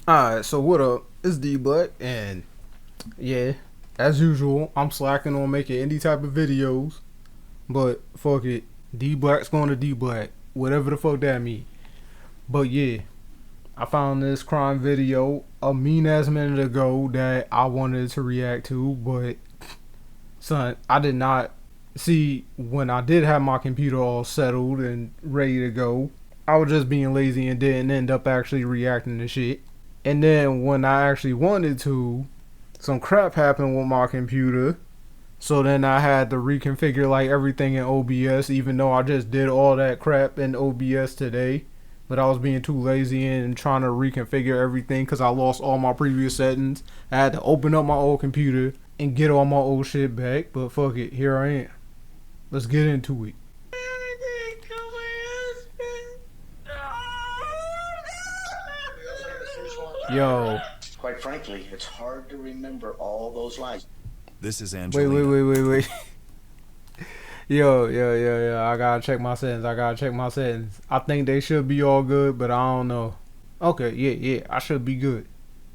Alright, so what up? It's D Black, and yeah, as usual, I'm slacking on making any type of videos, but fuck it. D Black's going to D Black, whatever the fuck that mean. But yeah, I found this crime video a mean ass minute ago that I wanted to react to, but son, I did not see when I did have my computer all settled and ready to go. I was just being lazy and didn't end up actually reacting to shit. And then when I actually wanted to, some crap happened with my computer. So then I had to reconfigure like everything in OBS, even though I just did all that crap in OBS today. But I was being too lazy and trying to reconfigure everything because I lost all my previous settings. I had to open up my old computer and get all my old shit back. But fuck it, here I am. Let's get into it. Yo. Quite frankly, it's hard to remember all those lines. This is Wait. Angelina. Yo. I gotta check my settings. I think they should be all good, but I don't know. Okay, yeah. I should be good.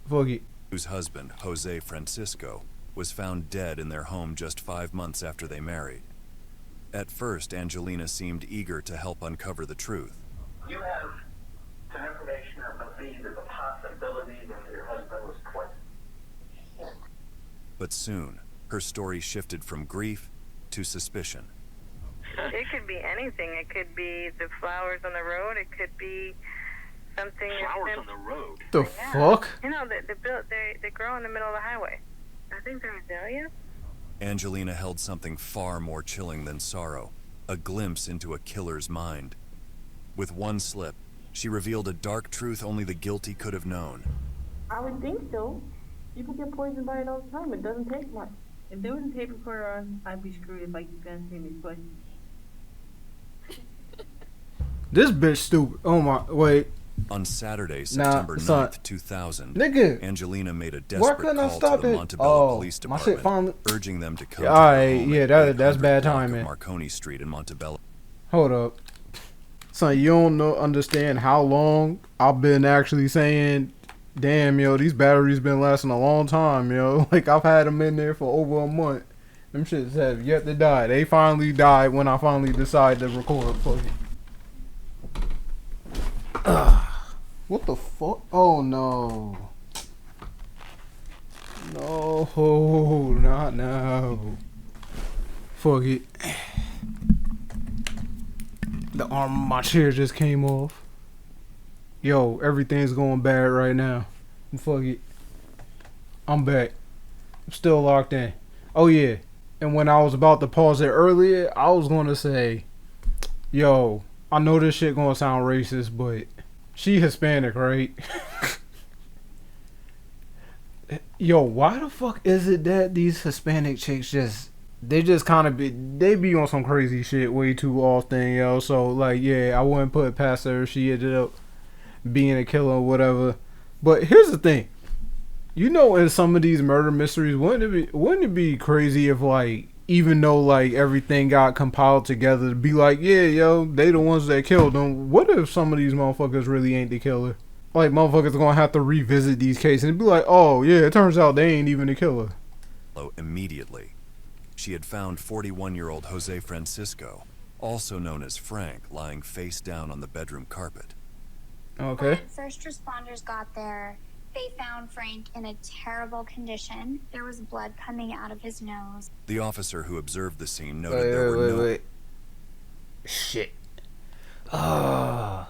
Fuck it. Whose husband, Jose Francisco, was found dead in their home just 5 months after they married. At first, Angelina seemed eager to help uncover the truth. You have some information that believe there's a possibility that your husband was poisoned. But soon, her story shifted from grief to suspicion. It could be anything. It could be the flowers on the road. It could be something. Flowers on the road. The fuck? You know, they grow in the middle of the highway. I think they're azaleas. Angelina held something far more chilling than sorrow, a glimpse into a killer's mind. With one slip, she revealed a dark truth only the guilty could have known. I would think so. People get poisoned by it all the time. It doesn't take much. If there was a tape recorder on, I'd be screwed if I keep answering these questions. This bitch stupid. Oh my, wait. On Saturday, September 9th, 2000, Nigga, Angelina made a why desperate couldn't I call stop to the it? Montebello Police My shit Department, finally. urging them to come Yeah, to her alright, home yeah, at that's 800 bad block of timing. Marconi Street in Montebello. Hold up. Son, you don't know, understand how long I've been actually saying, damn, yo, these batteries been lasting a long time, yo. Like, I've had them in there for over a month. Them shits have yet to die. They finally died when I finally decided to record. Fuck it. What the fuck? Oh, no. No, not now. Fuck it. The arm of my chair just came off. Yo, everything's going bad right now. Fuck it. I'm back. I'm still locked in. Oh yeah. And when I was about to pause it earlier, I was gonna say, yo, I know this shit gonna sound racist, but she Hispanic, right? Yo, why the fuck is it that these Hispanic chicks they just kind of they be on some crazy shit way too often, yo. So like, yeah, I wouldn't put it past her if she ended up being a killer or whatever. But here's the thing, you know, in some of these murder mysteries, wouldn't it be crazy if, like, even though like everything got compiled together to be like, yeah, yo, they the ones that killed them. What if some of these motherfuckers really ain't the killer? Like, motherfuckers gonna have to revisit these cases and be like, oh yeah, it turns out they ain't even the killer. Immediately, she had found 41-year-old Jose Francisco, also known as Frank, lying face down on the bedroom carpet. Okay. When first responders got there, they found Frank in a terrible condition. There was blood coming out of his nose. The officer who observed the scene noted there were no... Wait. Shit. I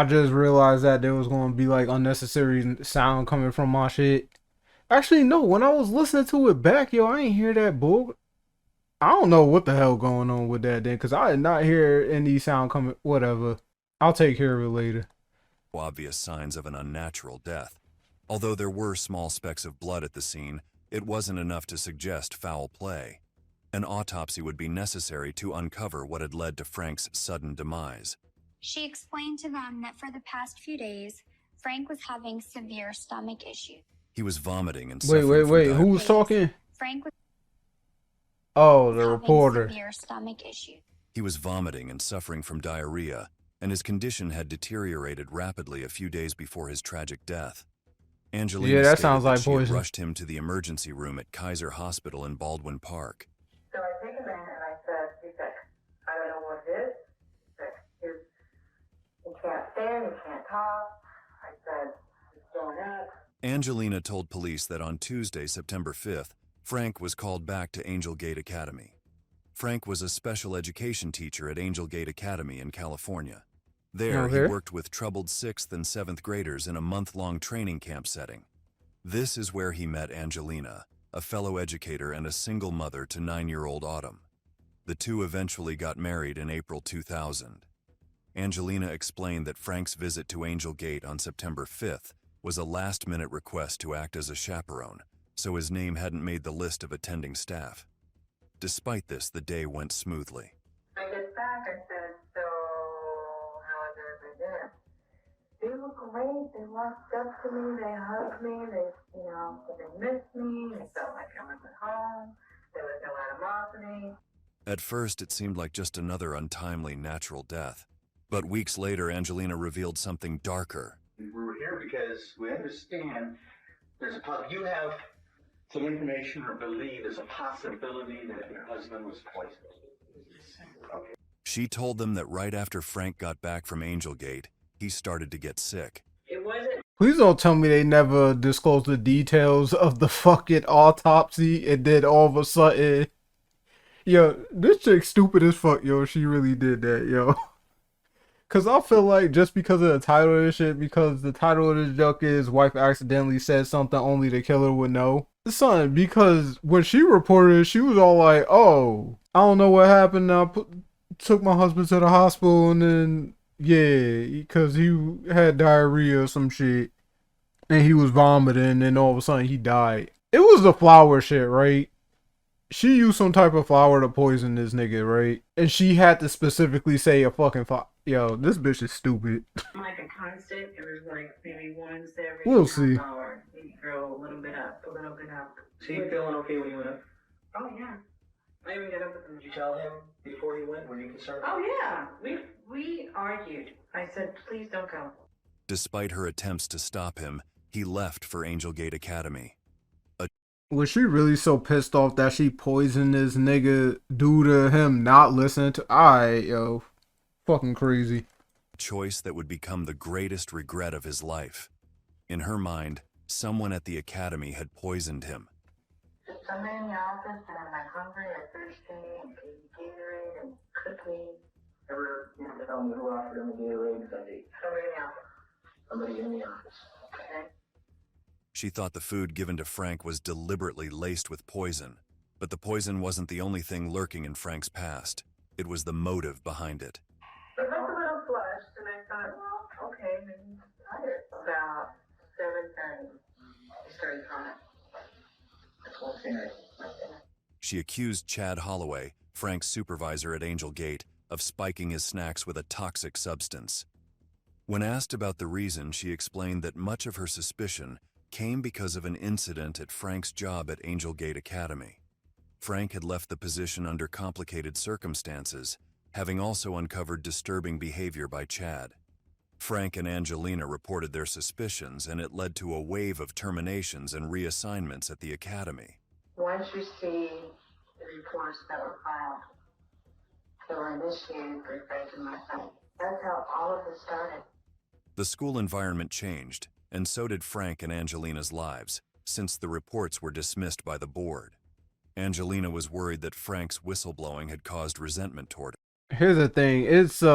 just realized that there was going to be like unnecessary sound coming from my shit. Actually, no. When I was listening to it back, yo, I ain't hear that bull. I don't know what the hell going on with that then, because I did not hear any sound coming. Whatever. I'll take care of it later. Obvious signs of an unnatural death. Although there were small specks of blood at the scene, it wasn't enough to suggest foul play. An autopsy would be necessary to uncover what had led to Frank's sudden demise. She explained to them that for the past few days, Frank was having severe stomach issues. He was vomiting and suffering from Wait. Who's talking? Frank was Oh, the having reporter. severe stomach issues. He was vomiting and suffering from diarrhea, and his condition had deteriorated rapidly a few days before his tragic death. Angelina Yeah, that stated sounds that like she had poison. rushed him to the emergency room at Kaiser Hospital in Baldwin Park. So I take him in and I said, he's sick. I don't know what it is. He can't stand, he can't talk. I said, he's throwing up. Angelina told police that on Tuesday, September 5th, Frank was called back to Angel Gate Academy. Frank was a special education teacher at Angel Gate Academy in California. There, he worked with troubled 6th and 7th graders in a month-long training camp setting. This is where he met Angelina, a fellow educator and a single mother to 9-year-old Autumn. The two eventually got married in April 2000. Angelina explained that Frank's visit to Angel Gate on September 5th was a last-minute request to act as a chaperone, so his name hadn't made the list of attending staff. Despite this, the day went smoothly. I get back, I said, so how is everybody doing? They were great. They walked up to me, they hugged me, they missed me, they felt like I was at home, there was no animosity. At first, it seemed like just another untimely natural death. But weeks later, Angelina revealed something darker. We're here because we understand you have some information or believe there's a possibility that your husband was poisoned. Okay. She told them that right after Frank got back from Angel Gate, he started to get sick. It wasn't. Please don't tell me they never disclosed the details of the fucking autopsy and then all of a sudden... Yo, this chick's stupid as fuck, yo. She really did that, yo. Cause I feel like just because of the title of this shit, because the title of this joke is wife accidentally said something only the killer would know. Son, because when she reported, she was all like, oh, I don't know what happened. I took my husband to the hospital and then, yeah, cause he had diarrhea or some shit. And he was vomiting and all of a sudden he died. It was the flower shit, right? She used some type of flower to poison this nigga, right? And she had to specifically say a fucking flower. Yo, this bitch is stupid. Like a constant, it was like maybe once every We'll see. hour. Maybe grow a little bit up, a little bit up. So you feeling okay when you went up? Oh yeah. I even got up with him. Did you tell him before he went? Were you concerned? Oh yeah. We argued. I said, please don't go. Despite her attempts to stop him, he left for Angel Gate Academy. Was she really so pissed off that she poisoned this nigga due to him not listening to... Alright, yo. Fucking crazy. A choice that would become the greatest regret of his life. In her mind, someone at the academy had poisoned him. Just somebody in the office and I'm like hungry or thirsty and Gatorade and cookies. Ever tell me who offered him a Gatorade? Somebody in the office. Somebody in the office. Okay. She thought the food given to Frank was deliberately laced with poison, but the poison wasn't the only thing lurking in Frank's past. It was the motive behind it. It looked a little flushed and I thought, well, okay, maybe he's tired. About 7:30, I started crying. That's one thing She accused Chad Holloway, Frank's supervisor at Angel Gate, of spiking his snacks with a toxic substance. When asked about the reason, she explained that much of her suspicion came because of an incident at Frank's job at Angel Gate Academy. Frank had left the position under complicated circumstances, having also uncovered disturbing behavior by Chad. Frank and Angelina reported their suspicions, and it led to a wave of terminations and reassignments at the academy. Once you see the reports that were filed, they were initiated for Frank and myself. That's how all of this started. The school environment changed, and so did Frank and Angelina's lives, since the reports were dismissed by the board. Angelina was worried that Frank's whistleblowing had caused resentment toward her. Here's the thing. It's it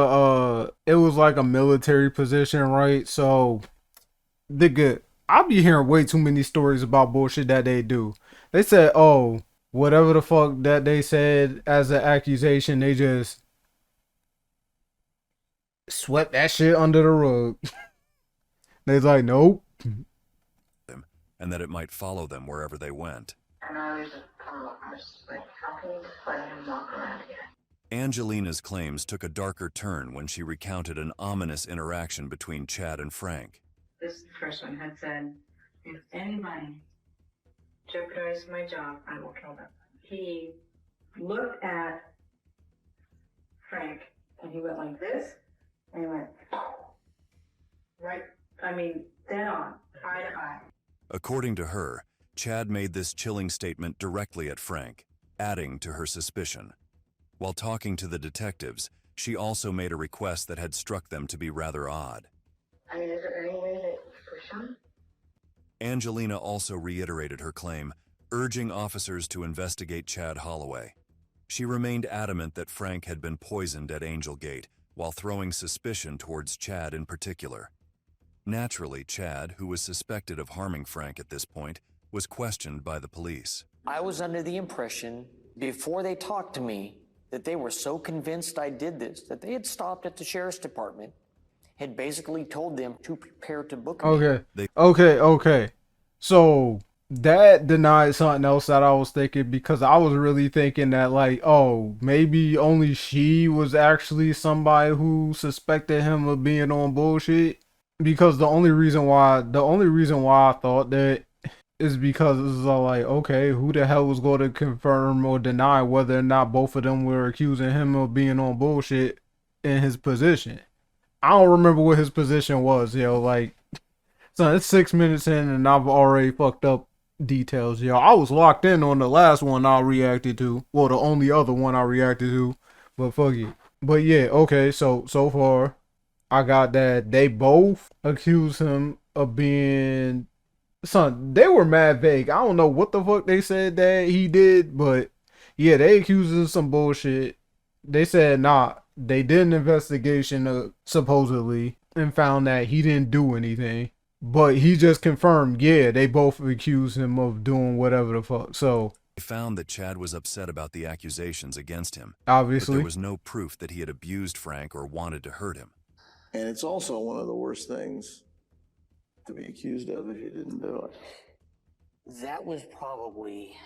was like a military position, right? So I'll be hearing way too many stories about bullshit that they do. They said, oh, whatever the fuck that they said as an accusation, they just swept that shit under the rug. They's like, nope. And that it might follow them wherever they went. And I was just like, how can you just let him walk around here? Angelina's claims took a darker turn when she recounted an ominous interaction between Chad and Frank. This person had said, if anybody jeopardizes my job, I will kill them. He looked at Frank and he went like this And he went, right, I mean, dead on, eye to eye. According to her, Chad made this chilling statement directly at Frank, adding to her suspicion. While talking to the detectives, she also made a request that had struck them to be rather odd. I mean, is there any way that for sure? Angelina also reiterated her claim, urging officers to investigate Chad Holloway. She remained adamant that Frank had been poisoned at Angel Gate, while throwing suspicion towards Chad in particular. Naturally, Chad, who was suspected of harming Frank at this point, was questioned by the police. I was under the impression, before they talked to me, that they were so convinced I did this, that they had stopped at the sheriff's department, had basically told them to prepare to book me. Okay. So that denied something else that I was thinking, because I was really thinking that, like, oh, maybe only she was actually somebody who suspected him of being on bullshit. Because the only reason why I thought that is because it's like, okay, who the hell was going to confirm or deny whether or not both of them were accusing him of being on bullshit in his position? I don't remember what his position was, yo. Like, so it's 6 minutes in and I've already fucked up details, yo. I was locked in on the last one I reacted to. Well, the only other one I reacted to, but fuck it. But yeah, okay, so far I got that they both accuse him of being... Son, they were mad vague. I don't know what the fuck they said that he did, but yeah, they accused him of some bullshit. They said, nah, they did an investigation, supposedly, and found that he didn't do anything. But he just confirmed, yeah, they both accused him of doing whatever the fuck. So They found that Chad was upset about the accusations against him. obviously, But there was no proof that he had abused Frank or wanted to hurt him. And it's also one of the worst things to be accused of if you didn't do it. That was probably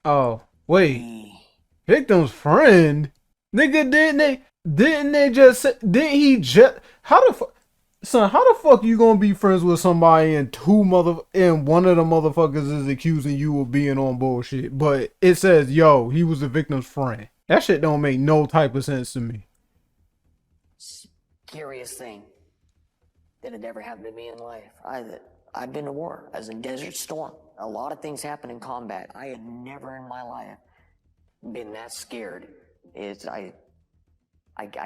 oh, wait, the... victim's friend? Nigga, didn't he just, how the fuck, son, how the fuck you gonna be friends with somebody and one of the motherfuckers is accusing you of being on bullshit, but it says, yo, he was the victim's friend? That shit don't make no type of sense to me. scariest thing that had ever happened to me in life. I've been to war. I was in Desert Storm. A lot of things happen in combat. I had never in my life been that scared. I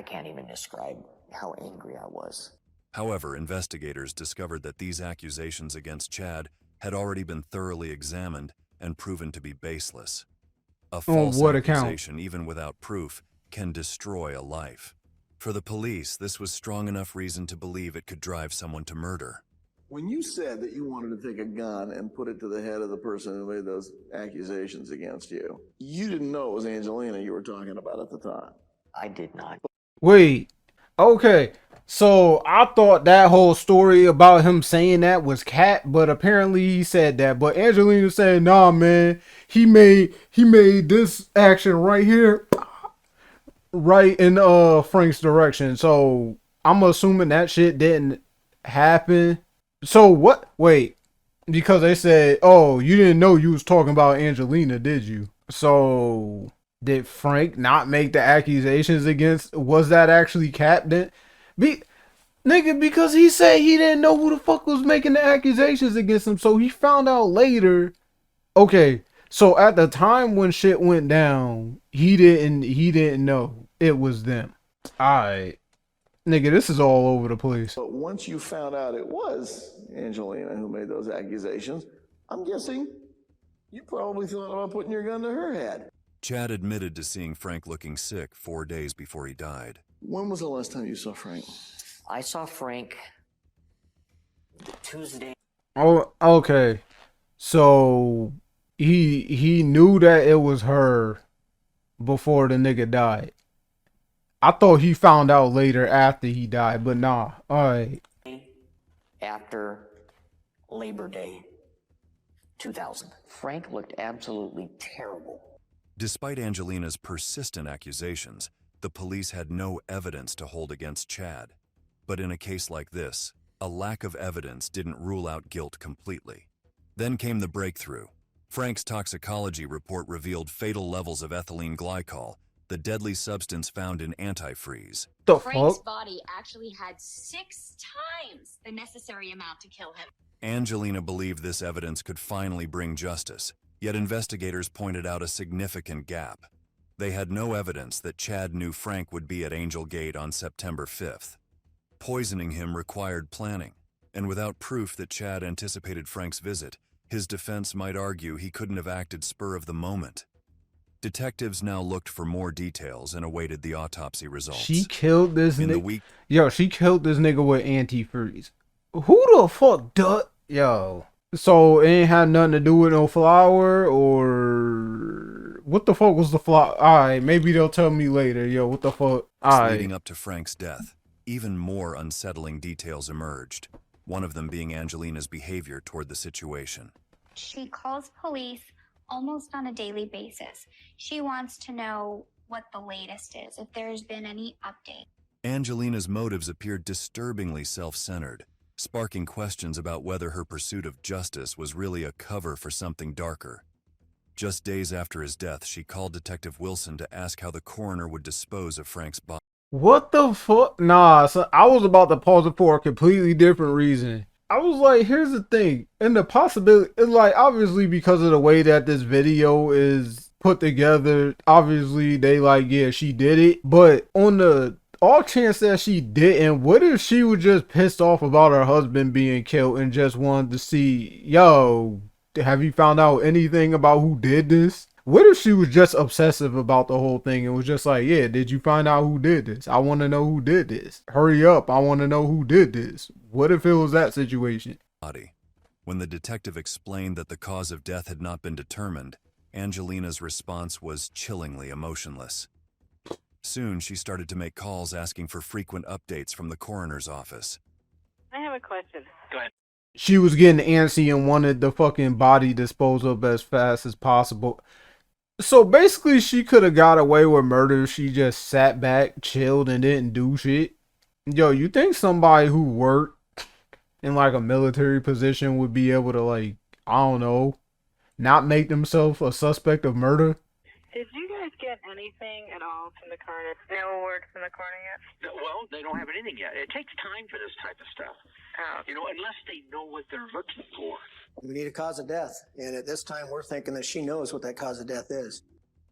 can't even describe how angry I was. However, investigators discovered that these accusations against Chad had already been thoroughly examined and proven to be baseless. A false accusation, even without proof, can destroy a life. For the police, this was strong enough reason to believe it could drive someone to murder. When you said that you wanted to take a gun and put it to the head of the person who made those accusations against you, you didn't know it was Angelina you were talking about at the time. I did not. Wait, okay, so I thought that whole story about him saying that was cat, but apparently he said that. But Angelina said, nah, man, he made this action right here, right in Frank's direction. So I'm assuming that shit didn't happen. So what? Wait, because they said, oh, you didn't know you was talking about Angelina, did you? So did Frank not make the accusations against? Was that actually Captain? Nigga, because he said he didn't know who the fuck was making the accusations against him, so he found out later. Okay, so at the time when shit went down, he didn't know it was them. Alright. Nigga, this is all over the place. But once you found out it was Angelina who made those accusations, I'm guessing you probably thought about putting your gun to her head. Chad admitted to seeing Frank looking sick 4 days before he died. When was the last time you saw Frank? I saw Frank Tuesday. Oh, okay. So he knew that it was her before the nigga died. I thought he found out later after he died, but nah. Alright. After Labor Day 2000. Frank looked absolutely terrible. Despite Angelina's persistent accusations, the police had no evidence to hold against Chad. But in a case like this, a lack of evidence didn't rule out guilt completely. Then came the breakthrough. Frank's toxicology report revealed fatal levels of ethylene glycol, the deadly substance found in antifreeze. The Frank's fuck? body actually had 6 times the necessary amount to kill him. Angelina believed this evidence could finally bring justice, yet investigators pointed out a significant gap. They had no evidence that Chad knew Frank would be at Angel Gate on September 5th. Poisoning him required planning, and without proof that Chad anticipated Frank's visit, his defense might argue he couldn't have acted spur of the moment. Detectives now looked for more details and awaited the autopsy results. She killed this In the nigga. week, Yo, she killed this nigga with antifreeze. Who the fuck does? Yo. So it ain't had nothing to do with no flour or what the fuck was the flour? Alright, maybe they'll tell me later. Yo, what the fuck? leading Alright. up to Frank's death, even more unsettling details emerged, one of them being Angelina's behavior toward the situation. She calls police almost on a daily basis. She wants to know what the latest is, if there's been any update. Angelina's motives appeared disturbingly self-centered, sparking questions about whether her pursuit of justice was really a cover for something darker. Just days after his death, she called Detective Wilson to ask how the coroner would dispose of Frank's body. What the fuck? Nah, so I was about to pause it for a completely different reason. I was like, here's the thing. And the possibility, it's like, obviously because of the way that this video is put together, obviously they like, yeah, she did it. But on the off chance that she didn't, what if she was just pissed off about her husband being killed and just wanted to see, yo, have you found out anything about who did this? What if she was just obsessive about the whole thing and was just like, yeah, did you find out who did this? I want to know who did this. Hurry up, I want to know who did this. What if it was that situation? When the detective explained that the cause of death had not been determined, Angelina's response was chillingly emotionless. Soon, she started to make calls asking for frequent updates from the coroner's office. I have a question. Go ahead. She was getting antsy and wanted the fucking body disposed of as fast as possible. So basically, she could have got away with murder if she just sat back, chilled, and didn't do shit. Yo, you think somebody who worked in like a military position would be able to, like, I don't know, not make themselves a suspect of murder? Did you guys get anything at all from the coroner? No word from the coroner yet? Well, they don't have anything yet. It takes time for this type of stuff. Oh. You know, unless they know what they're looking for. We need a cause of death, and at this time we're thinking that she knows what that cause of death is.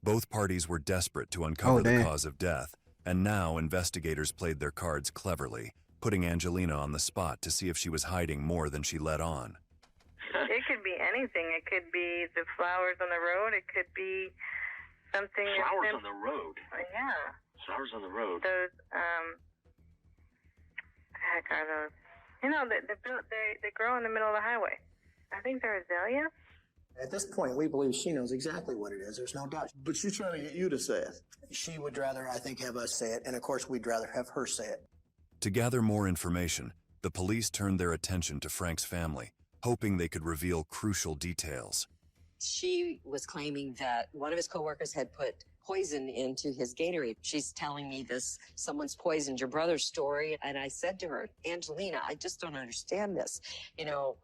Both parties were desperate to uncover the damn. cause of death, and now investigators played their cards cleverly, putting Angelina on the spot to see if she was hiding more than she let on. It could be anything. It could be the flowers on the road. It could be something. Flowers on the road. Yeah. Flowers on the road. Those, heck are those? You know, they grow in the middle of the highway. I think they're azalea. At this point, we believe she knows exactly what it is. There's no doubt. But she's trying to get you to say it. She would rather, I think, have us say it, and of course, we'd rather have her say it. To gather more information, the police turned their attention to Frank's family, hoping they could reveal crucial details. She was claiming that one of his coworkers had put poison into his Gatorade. She's telling me this, someone's poisoned your brother's story. And I said to her, Angelina, I just don't understand this. You know,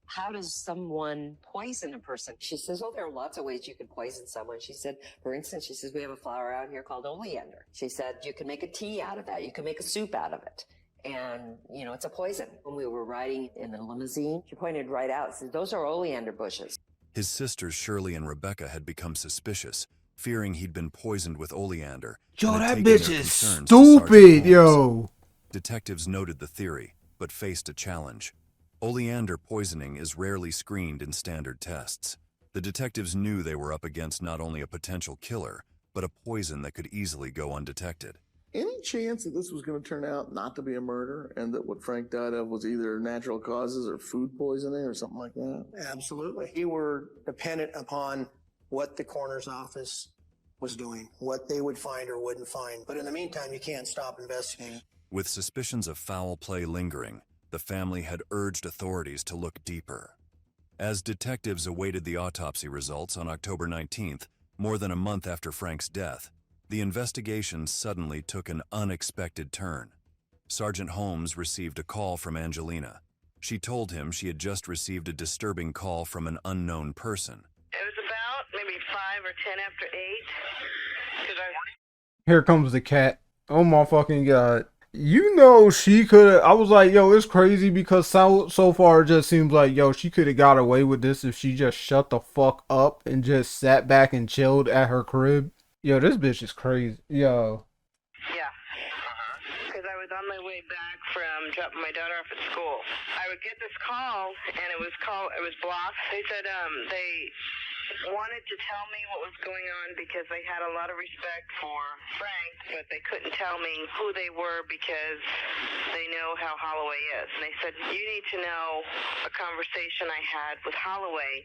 how does someone poison a person? She says, oh, there are lots of ways you can poison someone. She said, for instance, she says, we have a flower out here called oleander. She said, you can make a tea out of that. You can make a soup out of it. And, you know, it's a poison. When we were riding in the limousine, she pointed right out and said, those are oleander bushes. His sisters Shirley and Rebecca had become suspicious, fearing he'd been poisoned with oleander. Yo, and had that taken their bitch is concerns to Sergeant stupid, Holmes. yo. Detectives noted the theory, but faced a challenge. Oleander poisoning is rarely screened in standard tests. The detectives knew they were up against not only a potential killer, but a poison that could easily go undetected. Any chance that this was going to turn out not to be a murder and that what Frank died of was either natural causes or food poisoning or something like that? Absolutely. We were dependent upon what the coroner's office was doing, what they would find or wouldn't find. But in the meantime, you can't stop investigating. With suspicions of foul play lingering, the family had urged authorities to look deeper. As detectives awaited the autopsy results on October 19th, more than a month after Frank's death, the investigation suddenly took an unexpected turn. Sergeant Holmes received a call from Angelina. She told him she had just received a disturbing call from an unknown person. It was about maybe 5 or 10 after 8. Because Here comes the cat. Oh my fucking god. You know she could. I was like, yo, it's crazy because so far it just seems like, yo, she could have got away with this if she just shut the fuck up and just sat back and chilled at her crib. Yo, this bitch is crazy. Yo. Yeah. Because I was on my way back from dropping my daughter off at school. I would get this call, and it was blocked. They said they wanted to tell me what was going on because they had a lot of respect for Frank, but they couldn't tell me who they were because they know how Holloway is. And they said, you need to know a conversation I had with Holloway.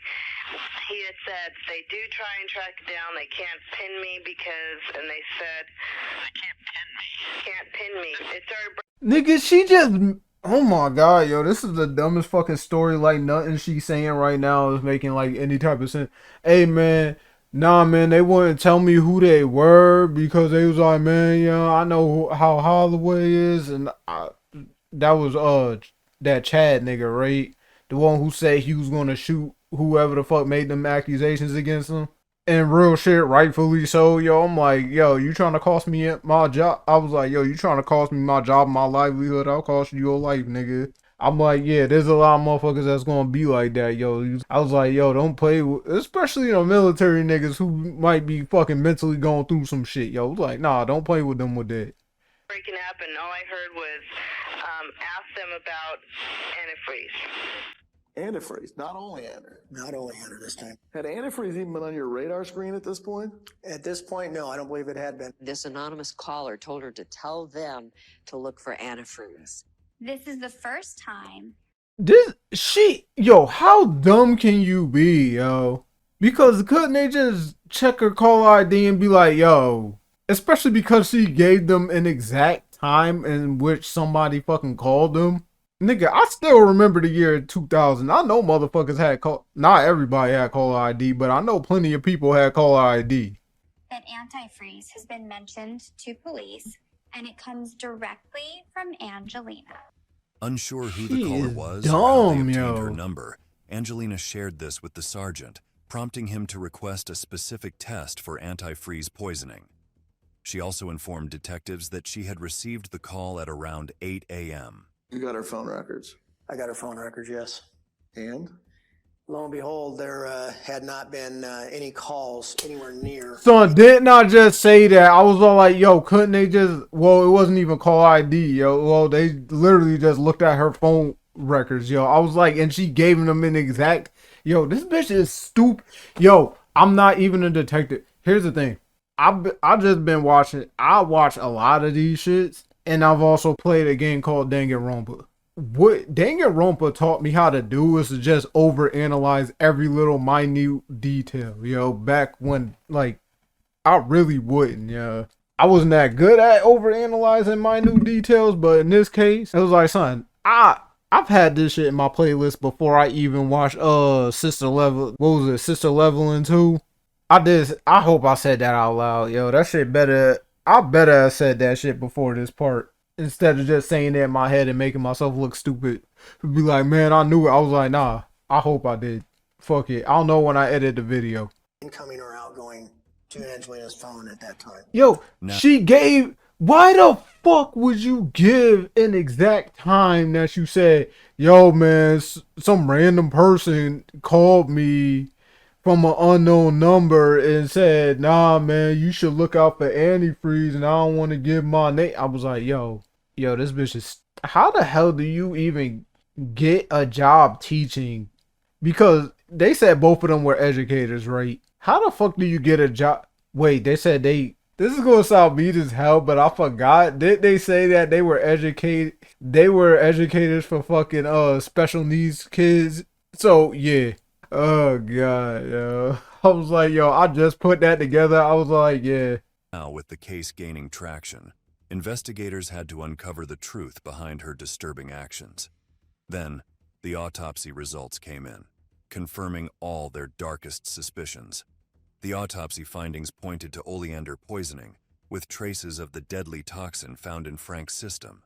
He had said they do try and track it down. They can't pin me and they said, they can't pin me. Can't pin me. It started. Nigga, she just. Oh my god, yo, this is the dumbest fucking story. Like, nothing she's saying right now is making, like, any type of sense. Hey, man, nah, man, they wouldn't tell me who they were because they was like, man, yeah, I know how Holloway is. And that was, that Chad nigga, right? The one who said he was gonna shoot whoever the fuck made them accusations against him. And real shit, rightfully so, yo. I'm like, yo, you trying to cost me my job? I was like, yo, you trying to cost me my job, my livelihood? I'll cost you your life, nigga. I'm like, yeah, there's a lot of motherfuckers that's gonna be like that, yo. I was like, yo, don't play with, especially, you know, military niggas who might be fucking mentally going through some shit, yo. Like, nah, don't play with them with that. Breaking up, and all I heard was ask them about antifreeze. Antifreeze, not only Andrew. Not only Andrew this time. Had antifreeze even been on your radar screen at this point? At this point, no, I don't believe it had been. This anonymous caller told her to tell them to look for antifreeze. This is the first time. Yo, how dumb can you be, yo? Because couldn't they just check her call ID and be like, yo, especially because she gave them an exact time in which somebody fucking called them. Nigga, I still remember the year 2000. I know motherfuckers had not everybody had caller ID, but I know plenty of people had caller ID. That antifreeze has been mentioned to police, and it comes directly from Angelina. Unsure who the caller was dumb, or how they obtained yo. her number, Angelina shared this with the sergeant, prompting him to request a specific test for antifreeze poisoning. She also informed detectives that she had received the call at around 8 a.m. You got her phone records. I got her phone records, yes. And? Lo and behold, there had not been any calls anywhere near. Son, didn't I just say that? I was all like, yo, couldn't they just, well, it wasn't even call ID, yo. Well, they literally just looked at her phone records, yo. I was like, and she gave them an exact, yo, this bitch is stupid. Yo, I'm not even a detective. Here's the thing. I just been watching, I watch a lot of these shits, and I've also played a game called Danganronpa. What Danganronpa taught me how to do is to just overanalyze every little minute detail, yo. Back when, like, I really wouldn't, yo. I wasn't that good at overanalyzing minute details, but in this case, it was like, son, I've had this shit in my playlist before I even watched Sister Level. What was it? Sister Leveling 2. I hope I said that out loud, yo. That shit better. I better have said that shit before this part instead of just saying it in my head and making myself look stupid. Be like, man, I knew it. I was like, nah. I hope I did. Fuck it. I'll know when I edit the video. Incoming or outgoing to Angelina's phone at that time. Yo, she gave. Why the fuck would you give an exact time that you said, yo, man, some random person called me from an unknown number and said, nah, man, you should look out for antifreeze and I don't want to give my name. I was like, yo, this bitch is, how the hell do you even get a job teaching? Because they said both of them were educators, right? How the fuck do you get a job? Wait, they said this is going to sound mean as hell, but I forgot. Did they say that they were educators for fucking special needs kids? So, yeah. Oh, God, yo. I was like, yo, I just put that together. I was like, yeah. Now, with the case gaining traction, investigators had to uncover the truth behind her disturbing actions. Then, the autopsy results came in, confirming all their darkest suspicions. The autopsy findings pointed to oleander poisoning, with traces of the deadly toxin found in Frank's system.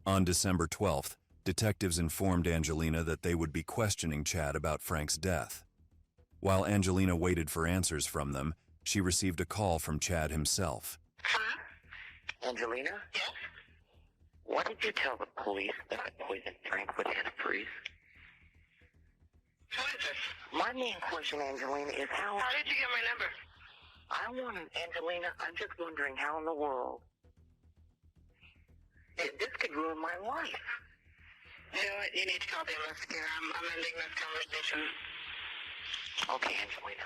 On December 12th, detectives informed Angelina that they would be questioning Chad about Frank's death. While Angelina waited for answers from them, she received a call from Chad himself. Huh? Angelina? Yes? Why did you tell the police that I poisoned Frank with antifreeze? Who is this? My main question, Angelina, is how did you get my number? Angelina, I'm just wondering how in the world this could ruin my life. You know what? You need to call the investigator. I'm ending this conversation. Okay, Angelina.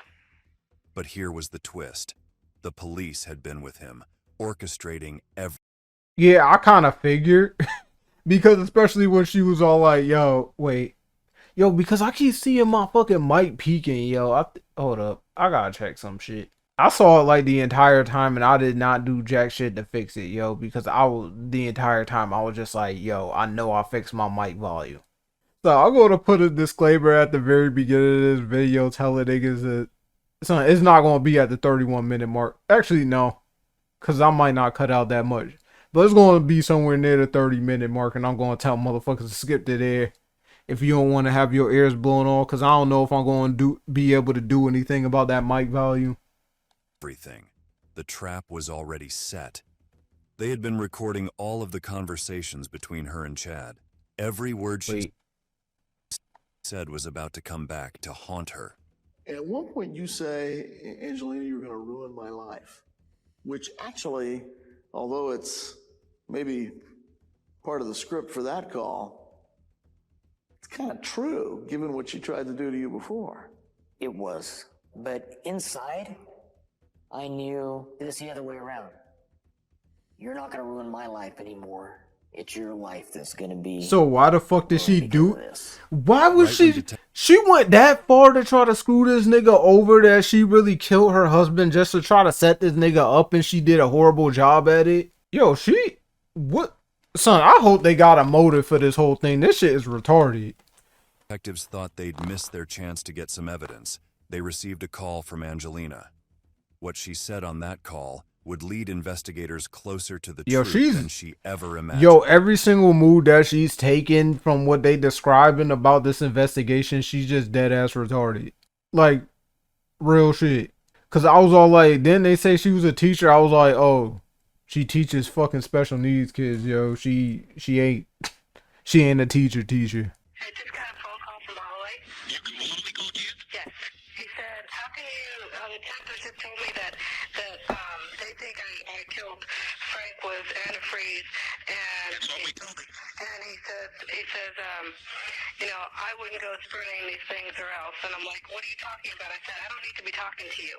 But here was the twist. The police had been with him, orchestrating every... Yeah, I kind of figured. Because especially when she was all like, yo, wait. Yo, because I keep seeing my fucking mic peeking, yo. Hold up. I gotta check some shit. I saw it like the entire time and I did not do jack shit to fix it, yo. Because the entire time I was just like, yo, I know I fixed my mic volume. So I'm going to put a disclaimer at the very beginning of this video telling niggas that it's not going to be at the 31-minute mark. Actually, no. Because I might not cut out that much. But it's going to be somewhere near the 30-minute mark. And I'm going to tell motherfuckers to skip to there if you don't want to have your ears blown off. Because I don't know if I'm going to be able to do anything about that mic volume. Everything. The trap was already set. They had been recording all of the conversations between her and Chad. Every word she said was about to come back to haunt her. At one point you say, Angelina, you're going to ruin my life. Which actually, although it's maybe part of the script for that call, it's kind of true, given what she tried to do to you before. It was. But inside, I knew it was the other way around. You're not going to ruin my life anymore. It's your life that's going to be... So why the fuck did she do... Why was Right she went that far to try to screw this nigga over that she really killed her husband just to try to set this nigga up, and she did a horrible job at it? Yo, what? Son, I hope they got a motive for this whole thing. This shit is retarded. Detectives thought they'd missed their chance to get some evidence. They received a call from Angelina. What she said on that call would lead investigators closer to the truth than she ever imagined. Yo, every single move that she's taken from what they describing about this investigation, she's just dead ass retarded. Like, real shit. Cause I was all like, then they say she was a teacher. I was like, oh, she teaches fucking special needs kids, yo. She ain't a teacher. I just got a phone call from the hallway. Yes. He said, how can you, the detectives have told me that they think I killed Frank with antifreeze, and that's what we told me. And he says, you know, I wouldn't go spreading these things or else. And I'm like, what are you talking about? I said, I don't need to be talking to you.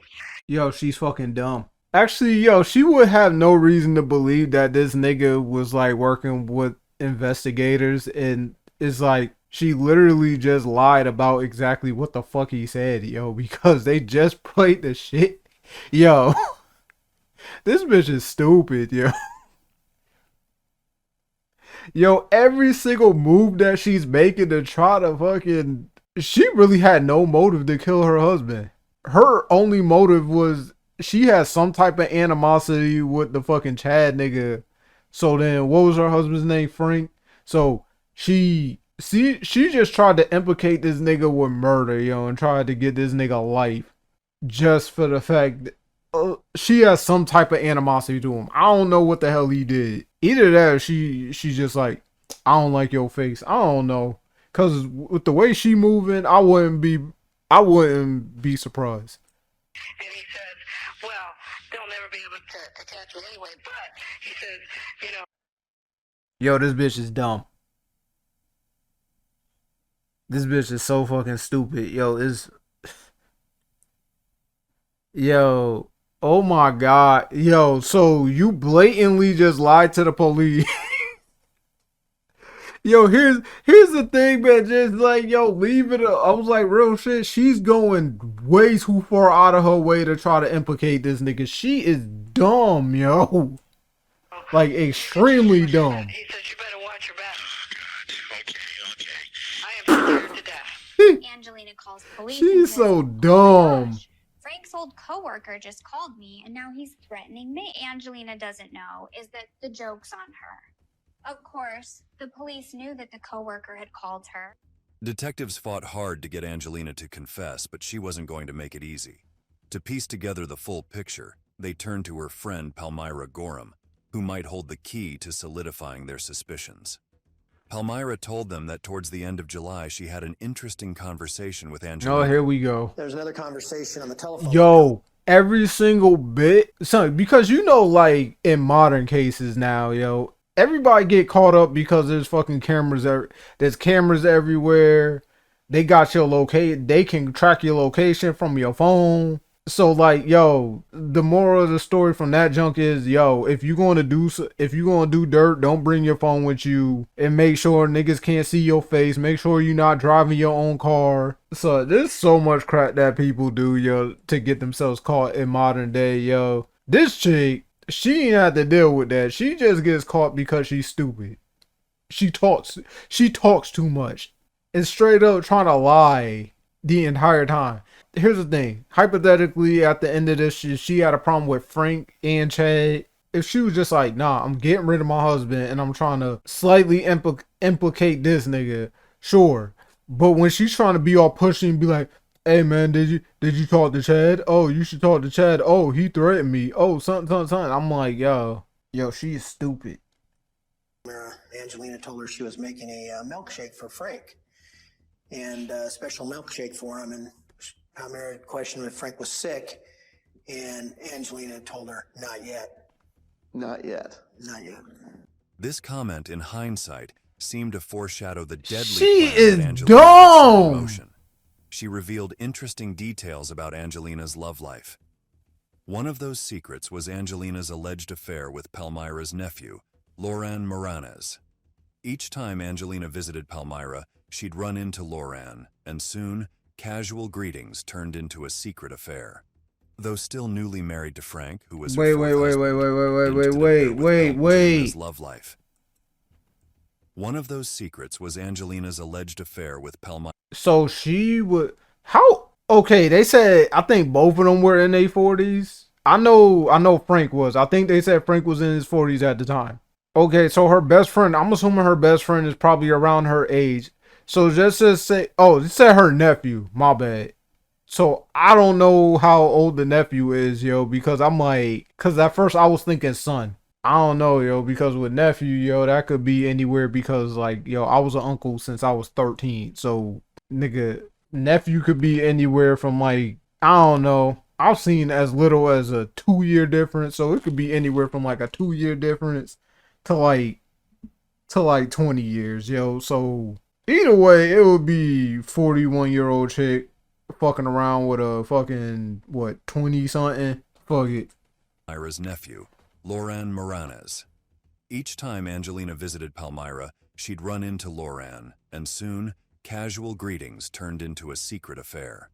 Yo, she's fucking dumb. Actually, yo, she would have no reason to believe that this nigga was like working with investigators, and it's like she literally just lied about exactly what the fuck he said, yo, because they just played the shit. Yo, this bitch is stupid, yo. Yo, every single move that she's making to try to fucking... She really had no motive to kill her husband. Her only motive was she had some type of animosity with the fucking Chad nigga. So then, what was her husband's name? Frank. So she just tried to implicate this nigga with murder, yo, and tried to get this nigga life just for the fact that she has some type of animosity to him. I don't know what the hell he did. Either that or she's just like, I don't like your face. I don't know. Cause with the way she moving, I wouldn't be surprised. And he says, well, they'll never be able to catch me anyway, but he says, you know. Yo, this bitch is dumb. This bitch is so fucking stupid. Yo, oh my god. Yo, so you blatantly just lied to the police. Yo, here's the thing, man. Just like, yo, leave it. I was like, real shit. She's going way too far out of her way to try to implicate this nigga. She is dumb, yo. Like, extremely dumb. He said, you better watch your back. I am scared to death. Angelina calls police. She's so dumb. Frank's old coworker just called me, and now he's threatening me. Angelina doesn't know is that the joke's on her. Of course, the police knew that the coworker had called her. Detectives fought hard to get Angelina to confess, but she wasn't going to make it easy. To piece together the full picture, they turned to her friend Palmyra Gorham, who might hold the key to solidifying their suspicions. Palmyra told them that towards the end of July, she had an interesting conversation with Angelina. Oh, here we go. There's another conversation on the telephone. Yo, every single bit. Son, because you know, like, in modern cases now, yo, everybody get caught up because there's fucking cameras. There's cameras everywhere. They got your location. They can track your location from your phone. So, like, yo, the moral of the story from that junk is, yo, if you gonna do dirt, don't bring your phone with you, and make sure niggas can't see your face. Make sure you're not driving your own car. So there's so much crap that people do, yo, to get themselves caught in modern day, yo. This chick, she ain't have to deal with that. She just gets caught because she's stupid. She talks too much, and straight up trying to lie the entire time. Here's the thing. Hypothetically, at the end of this, she had a problem with Frank and Chad. If she was just like, nah, I'm getting rid of my husband and I'm trying to slightly implicate this nigga, sure. But when she's trying to be all pushy and be like, hey man, did you talk to Chad? Oh, you should talk to Chad. Oh, he threatened me. Oh, something. I'm like, yo, she is stupid. Angelina told her she was making a milkshake for Frank, and a special milkshake for him, and Palmyra questioned if Frank was sick, and Angelina told her, not yet. Not yet. Not yet. This comment, in hindsight, seemed to foreshadow the deadly She plan is that Angelina dumb. set in motion. She revealed interesting details about Angelina's love life. One of those secrets was Angelina's alleged affair with Palmyra's nephew, Loran Moranes. Each time Angelina visited Palmyra, she'd run into Loran, and soon, casual greetings turned into a secret affair. Though still newly married to Frank, who was her Angelina's love life. One of those secrets was Angelina's alleged affair with Palmyra. So she would okay, they said I think both of them were in their 40s. I know Frank was. I think they said Frank was in his 40s at the time. Okay, so her best friend, I'm assuming her best friend is probably around her age. So just to say, it said her nephew, my bad. So I don't know how old the nephew is, yo, because because at first I was thinking son. I don't know, yo, because with nephew, yo, that could be anywhere because, like, yo, I was an uncle since I was 13. So, nigga, nephew could be anywhere from, like, I don't know. I've seen as little as a 2-year difference. So it could be anywhere from, like, a 2-year difference to like 20 years, yo. So either way, it would be 41-year-old chick fucking around with a fucking 20-something. Fuck it. Palmyra's nephew, Loran Moranes. Each time Angelina visited Palmyra, she'd run into Loran, and soon, casual greetings turned into a secret affair.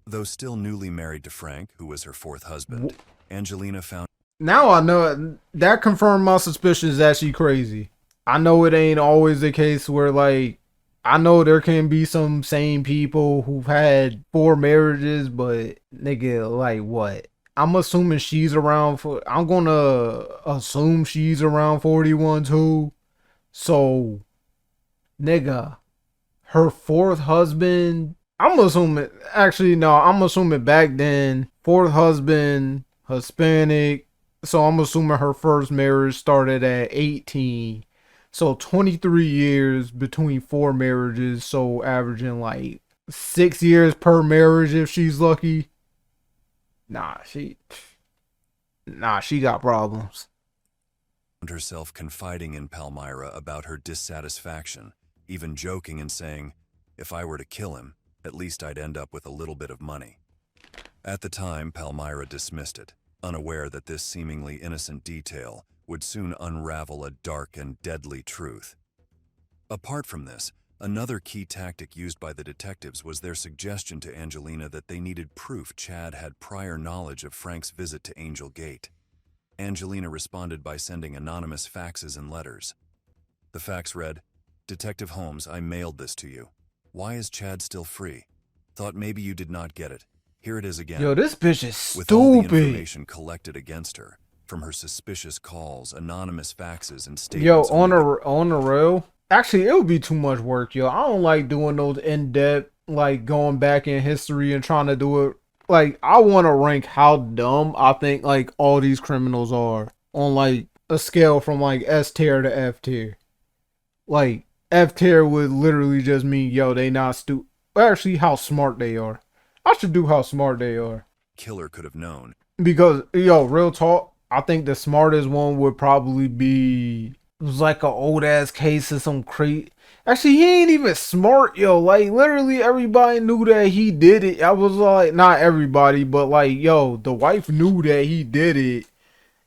Though still newly married to Frank, who was her fourth husband, Angelina found... Now I know that confirmed my suspicions that she crazy. I know it ain't always the case where, like, I know there can be some sane people who've had 4 marriages, but nigga, like, what? I'm assuming she's around I'm gonna assume she's around 41 too. So, nigga, her 4th husband, I'm assuming back then, 4th husband, Hispanic. So I'm assuming her first marriage started at 18. So 23 years between 4 marriages. So averaging like 6 years per marriage if she's lucky. Nah, she got problems. Found herself confiding in Palmyra about her dissatisfaction, even joking and saying, if I were to kill him, at least I'd end up with a little bit of money. At the time, Palmyra dismissed it, unaware that this seemingly innocent detail would soon unravel a dark and deadly truth. Apart from this, another key tactic used by the detectives was their suggestion to Angelina that they needed proof Chad had prior knowledge of Frank's visit to Angel Gate. Angelina responded by sending anonymous faxes and letters. The fax read, Detective Holmes, I mailed this to you. Why is Chad still free? Thought maybe you did not get it. Here it is again. Yo, this bitch is stupid. With all the information collected against her, from her suspicious calls, anonymous faxes, and statements. Yo, on the real, actually, it would be too much work, yo. I don't like doing those in-depth, like, going back in history and trying to do it. Like, I want to rank how dumb I think, like, all these criminals are on, like, a scale from like S tier to F tier. Like F tier would literally just mean, yo, they not stupid. Actually, how smart they are. I should do how smart they are. Killer could have known. Because, yo, real talk, I think the smartest one would probably be, it was like an old ass case of some crazy. Actually, he ain't even smart, yo. Like, literally everybody knew that he did it. I was like, not everybody, but like, yo, the wife knew that he did it.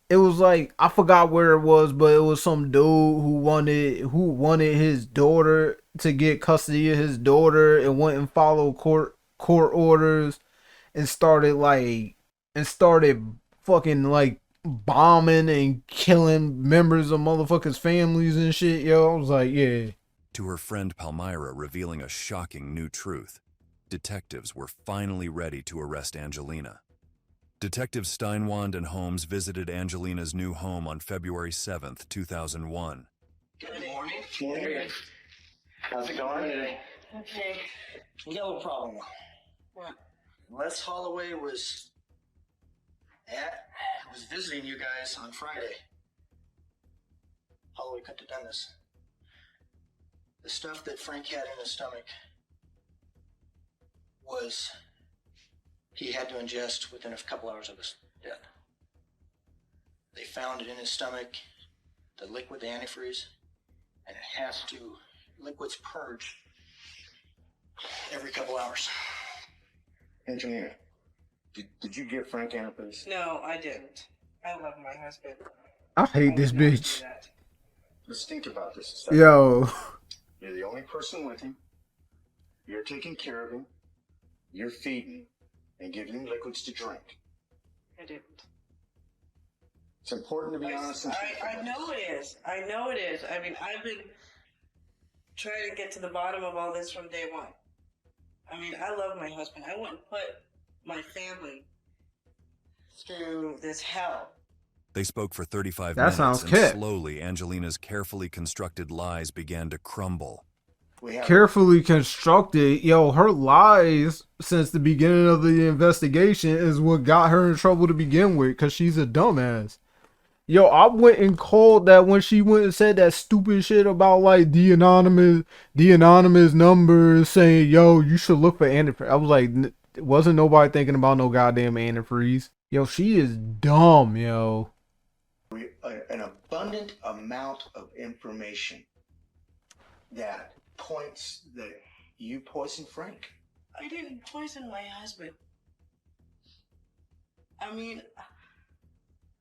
It was like, I forgot where it was, but it was some dude who wanted his daughter to get custody of his daughter and went and followed court orders and started fucking like bombing and killing members of motherfuckers' families and shit, yo. I was like, yeah. To her friend Palmyra revealing a shocking new truth, detectives were finally ready to arrest Angelina. Detectives Steinwand and Holmes visited Angelina's new home on February 7th, 2001. Good morning. Morning. How's it going today? Okay. We got a little problem. What? Les Holloway was visiting you guys on Friday. Holloway couldn't have done this. The stuff that Frank had in his stomach was he had to ingest within a couple hours of his death. They found it in his stomach, the liquid, the antifreeze, and liquids purge every couple hours. Angelina, did you give Frank antifreeze? No, I didn't. I love my husband. I hate this bitch. Let's think about this a second. Yo. You're the only person with him. You're taking care of him. You're feeding and giving him liquids to drink. I didn't. It's important to be honest and truthful. I know it is. I know it is. I mean, I've been trying to get to the bottom of all this from day one. I mean, I love my husband. I wouldn't put my family through this hell. They spoke for 35 That minutes, sounds and kit. slowly Angelina's carefully constructed lies began to crumble. Carefully constructed, yo, her lies since the beginning of the investigation is what got her in trouble to begin with, because she's a dumbass. Yo, I went and called that when she went and said that stupid shit about like the anonymous numbers saying, yo, you should look for antifreeze. I was like, wasn't nobody thinking about no goddamn antifreeze. Yo, she is dumb, yo. An abundant amount of information that points that you poisoned Frank. I didn't poison my husband. I mean,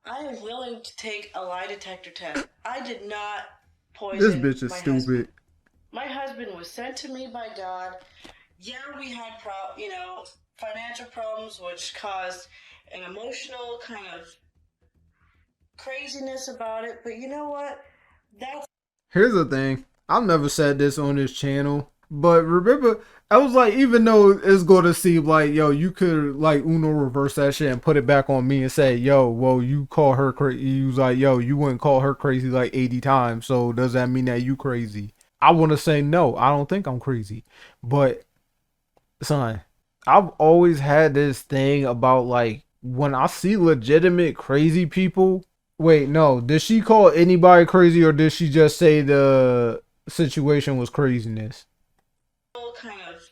I am willing to take a lie detector test. I did not poison This bitch is my stupid. husband. My husband was sent to me by God. Yeah, we had financial problems, which caused an emotional kind of craziness about it. But you know what? Here's the thing. I've never said this on this channel, but remember, I was like, even though it's going to seem like, yo, you could like Uno reverse that shit and put it back on me and say, yo, well, you call her crazy. You was like, yo, you wouldn't call her crazy like 80 times. So does that mean that you crazy? I want to say no. I don't think I'm crazy. But son, I've always had this thing about like when I see legitimate crazy people. Wait, no. Did she call anybody crazy or did she just say the situation was craziness? Kind of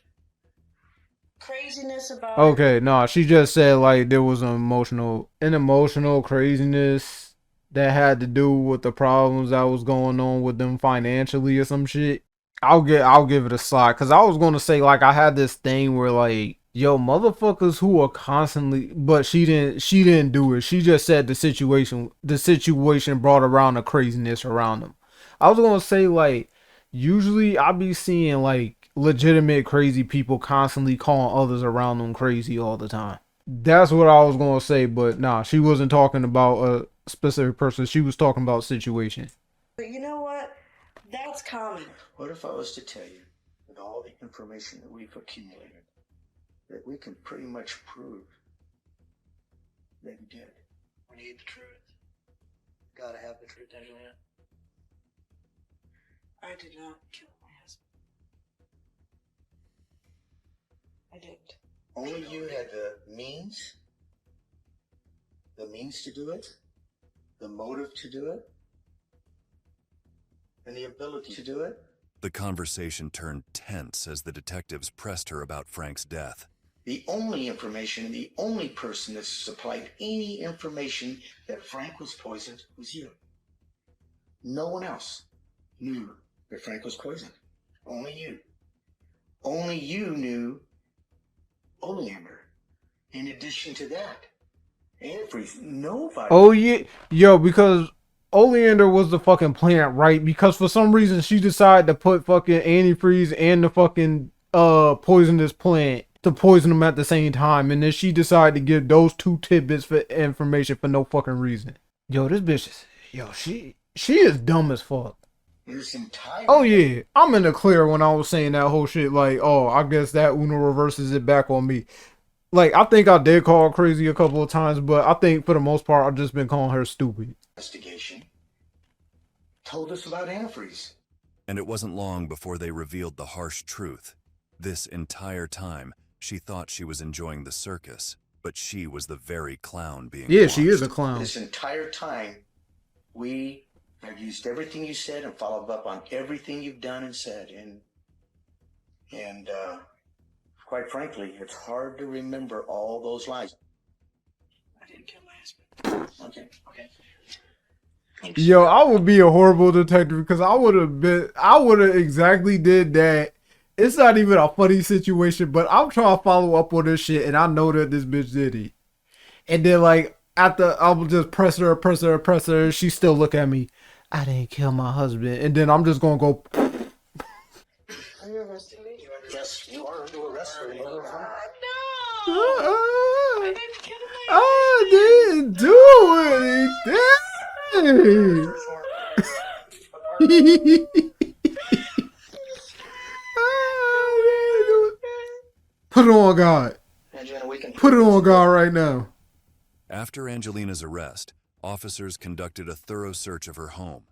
craziness about Okay, no, she just said like there was an emotional craziness that had to do with the problems that was going on with them financially or some shit. I'll give it a slide, because I was gonna say like I had this thing where like, yo, motherfuckers who are constantly, but she didn't do it. She just said the situation brought around the craziness around them. I was gonna say like, usually I be seeing like legitimate crazy people constantly calling others around them crazy all the time. That's what I was gonna say, but nah, she wasn't talking about a specific person. She was talking about situation. But you know what? That's common. What if I was to tell you, with all the information that we've accumulated, that we can pretty much prove that you did? We need the truth. Gotta have the truth, Angelina. I did not kill my husband. I didn't. Only you had the means to do it, the motive to do it, and the ability to do it. The conversation turned tense as the detectives pressed her about Frank's death. The only information, the only person that supplied any information that Frank was poisoned was you. No one else knew that Frank was poisoned. Only you. Only you knew Oleander. In addition to that, nobody. Oh yeah, yo, because Oleander was the fucking plant, right? Because for some reason she decided to put fucking antifreeze and the fucking poisonous plant to poison them at the same time, and then she decided to give those two tidbits for information for no fucking reason. Yo, this bitch is, yo, she is dumb as fuck. This entire. Oh yeah, I'm in the clear when I was saying that whole shit. Like, oh, I guess that Uno reverses it back on me. Like, I think I did call her crazy a couple of times, but I think for the most part, I've just been calling her stupid. Investigation told us about antifreeze. And it wasn't long before they revealed the harsh truth. This entire time, she thought she was enjoying the circus, but she was the very clown being Yeah, watched. she is a clown. This entire time, we have used everything you said and followed up on everything you've done and said. And quite frankly, it's hard to remember all those lies. I didn't kill my husband. Okay. Yo, I would be a horrible detective because I would have exactly did that. It's not even a funny situation, but I'm trying to follow up on this shit, and I know that this bitch did it. And then, like, after I will just press her, she still look at me. I didn't kill my husband. And then I'm just gonna go. Are you arresting me? Yes, you are under arrest for another crime. No! I didn't kill my I didn't do anything. Put it on God. Put it on God right now. After Angelina's arrest, officers conducted a thorough search of her home.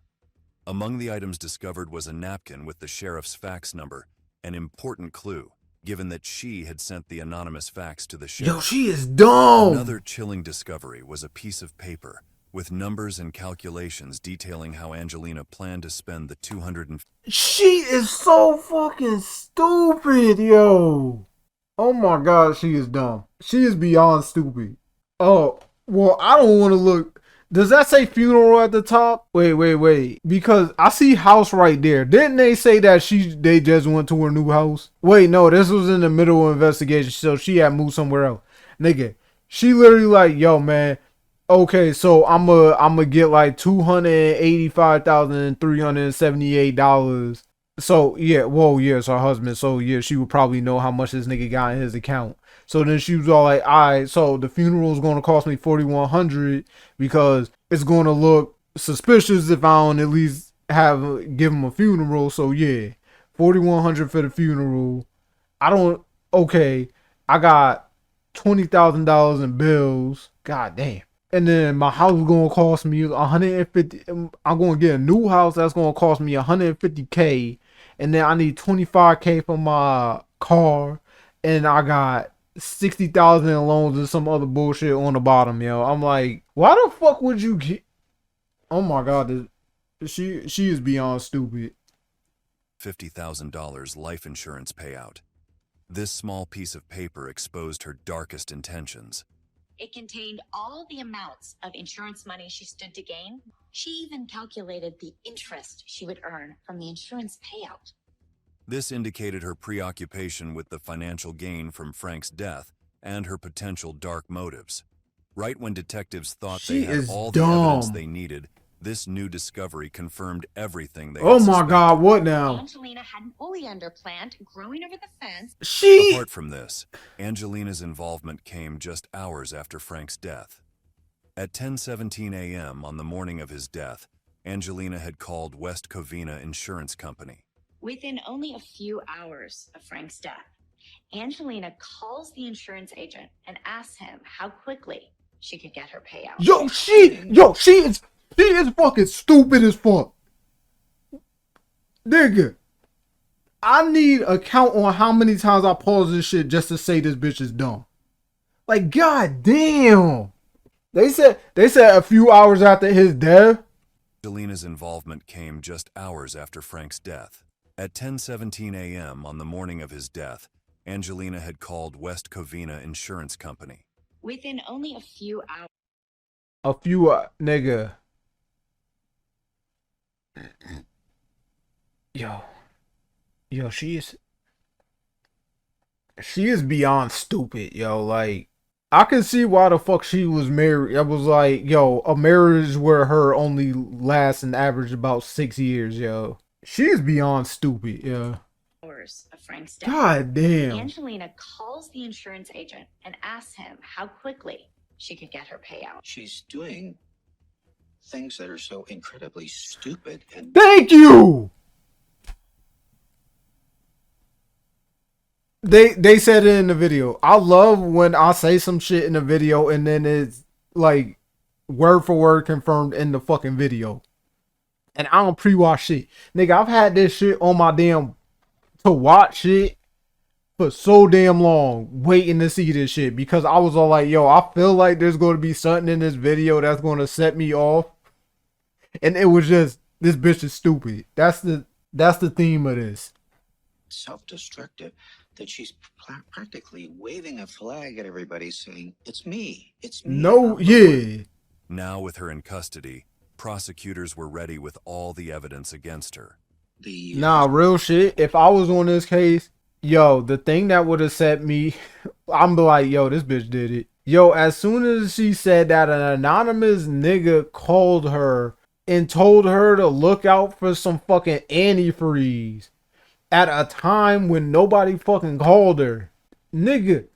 Among the items discovered was a napkin with the sheriff's fax number, an important clue, given that she had sent the anonymous fax to the sheriff. Yo, she is dumb. Another chilling discovery was a piece of paper with numbers and calculations detailing how Angelina planned to spend the She is so fucking stupid, yo. Oh my God, she is dumb. She is beyond stupid. Oh, well, I don't want to look. Does that say funeral at the top? Wait. Because I see house right there. Didn't they say that they just went to her new house? Wait, no, this was in the middle of investigation, so she had moved somewhere else. Nigga, she literally like, yo, man, okay, so I'm a get like $285,378. So, yeah, whoa, yeah, it's her husband. So, yeah, she would probably know how much this nigga got in his account. So then she was all like, all right, so the funeral is going to cost me $4,100 because it's going to look suspicious if I don't at least give him a funeral. So, yeah, $4,100 for the funeral. I got $20,000 in bills. God damn. And then my house is going to cost me $150,000. I'm going to get a new house that's going to cost me $150,000. And then I need $25,000 for my car. And I got $60,000 in loans and some other bullshit on the bottom, yo. I'm like, why the fuck would you get? Oh my God, she is beyond stupid. $50,000 life insurance payout. This small piece of paper exposed her darkest intentions. It contained all the amounts of insurance money she stood to gain. She even calculated the interest she would earn from the insurance payout. This indicated her preoccupation with the financial gain from Frank's death and her potential dark motives. Right when detectives thought they had all the evidence they needed, this new discovery confirmed everything they had suspected. Oh my God, what now? Angelina had an oleander plant growing over the fence. Apart from this, Angelina's involvement came just hours after Frank's death. At 10:17 a.m. on the morning of his death, Angelina had called West Covina Insurance Company. Within only a few hours of Frank's death, Angelina calls the insurance agent and asks him how quickly she could get her payout. She is fucking stupid as fuck. Nigga, I need a count on how many times I pause this shit just to say this bitch is dumb. Like, god damn. They said a few hours after his death. Angelina's involvement came just hours after Frank's death. At 10:17 a.m. on the morning of his death, Angelina had called West Covina Insurance Company. Within only a few hours. A few, nigga. Yo, she is beyond stupid, yo. Like, I can see why the fuck she was married. I was like, yo, a marriage where her only lasts an average about 6 years, yo. She is beyond stupid, yo. Of Frank's death. God damn. Angelina calls the insurance agent and asks him how quickly she could get her payout. She's doing things that are so incredibly stupid and Thank you. They said it in the video. I love when I say some shit in the video and then it's like word for word confirmed in the fucking video. And I don't pre-watch shit. Nigga, I've had this shit on my damn to watch shit for so damn long, waiting to see this shit, because I was all like, yo, I feel like there's going to be something in this video that's going to set me off. And it was just, this bitch is stupid. That's the theme of this. self-destructive that she's practically waving a flag at everybody saying, it's me. No, yeah. Now with her in custody, prosecutors were ready with all the evidence against her. Nah, real shit. If I was on this case, yo, the thing that would have set me, I'm like, yo, this bitch did it. Yo, as soon as she said that an anonymous nigga called her and told her to look out for some fucking antifreeze at a time when nobody fucking called her. Nigga,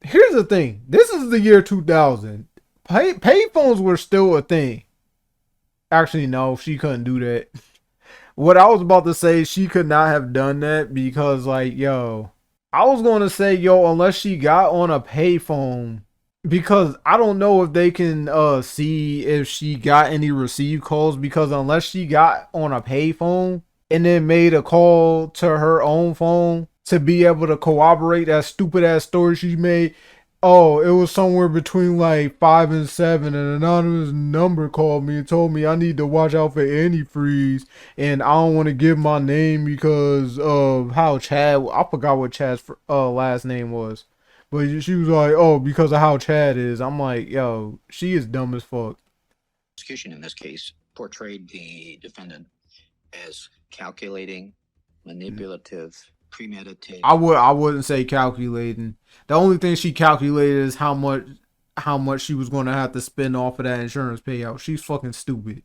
here's the thing. This is the year 2000. Payphones were still a thing. Actually, no, she couldn't do that. What I was about to say, she could not have done that because, like, yo, I was going to say, yo, unless she got on a payphone, because I don't know if they can see if she got any received calls, because unless she got on a payphone and then made a call to her own phone to be able to corroborate that stupid ass story she made. Oh, it was somewhere between like 5 and 7. An anonymous number called me and told me I need to watch out for antifreeze. And I don't want to give my name because of how Chad, I forgot what Chad's last name was. But she was like, oh, because of how Chad is. I'm like, yo, she is dumb as fuck. Prosecution in this case portrayed the defendant as calculating, manipulative, premeditated. I wouldn't say calculating. The only thing she calculated is how much she was going to have to spend off of that insurance payout. She's fucking stupid.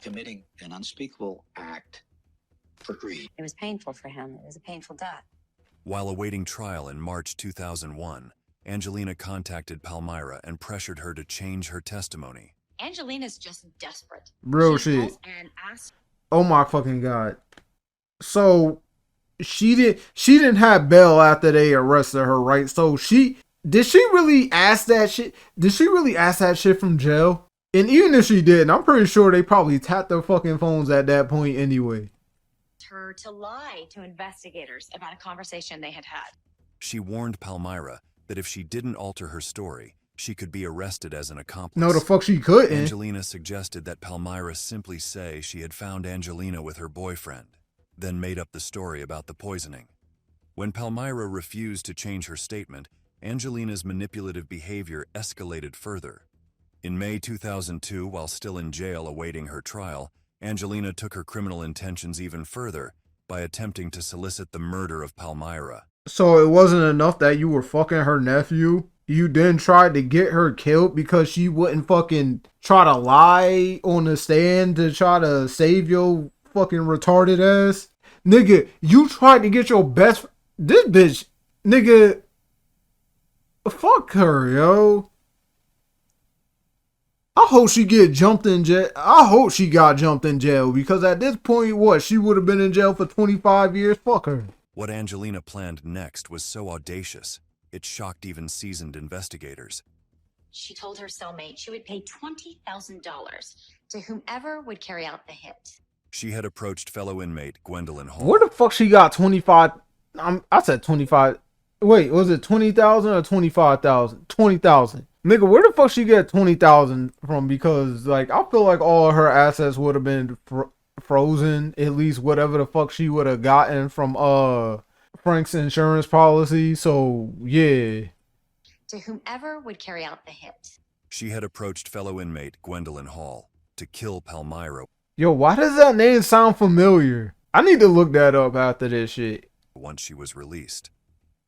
Committing an unspeakable act for greed. It was painful for him. It was a painful death. While awaiting trial in March 2001, Angelina contacted Palmyra and pressured her to change her testimony. Angelina's just desperate. Real She shit. calls and asks. Oh my fucking god. So she didn't have bail after they arrested her, right? So did she really ask that shit? Did she really ask that shit from jail? And even if she did, I'm pretty sure they probably tapped their fucking phones at that point anyway. Her to lie to investigators about a conversation they had had. She warned Palmyra that if she didn't alter her story, she could be arrested as an accomplice. No, the fuck she couldn't. Angelina suggested that Palmyra simply say she had found Angelina with her boyfriend, then made up the story about the poisoning. When Palmyra refused to change her statement, Angelina's manipulative behavior escalated further. In May 2002, while still in jail awaiting her trial, Angelina took her criminal intentions even further by attempting to solicit the murder of Palmyra. So it wasn't enough that you were fucking her nephew? You then tried to get her killed because she wouldn't fucking try to lie on the stand to try to save your fucking retarded ass? Nigga, you tried to get your best... This bitch, nigga... Fuck her, yo. I hope she get jumped in jail. I hope she got jumped in jail because at this point, what? She would have been in jail for 25 years? Fuck her. What Angelina planned next was so audacious, it shocked even seasoned investigators. She told her cellmate she would pay $20,000 to whomever would carry out the hit. She had approached fellow inmate Gwendolyn Hall. Where the fuck she got 25? I said 25. Wait, was it 20,000 or 25,000? 20,000. Nigga, where the fuck she get 20,000 from? Because like I feel like all of her assets would have been frozen, at least whatever the fuck she would have gotten from Frank's insurance policy. So yeah. To whomever would carry out the hit. She had approached fellow inmate Gwendolyn Hall to kill Palmyra. Yo, why does that name sound familiar? I need to look that up after this shit. Once she was released,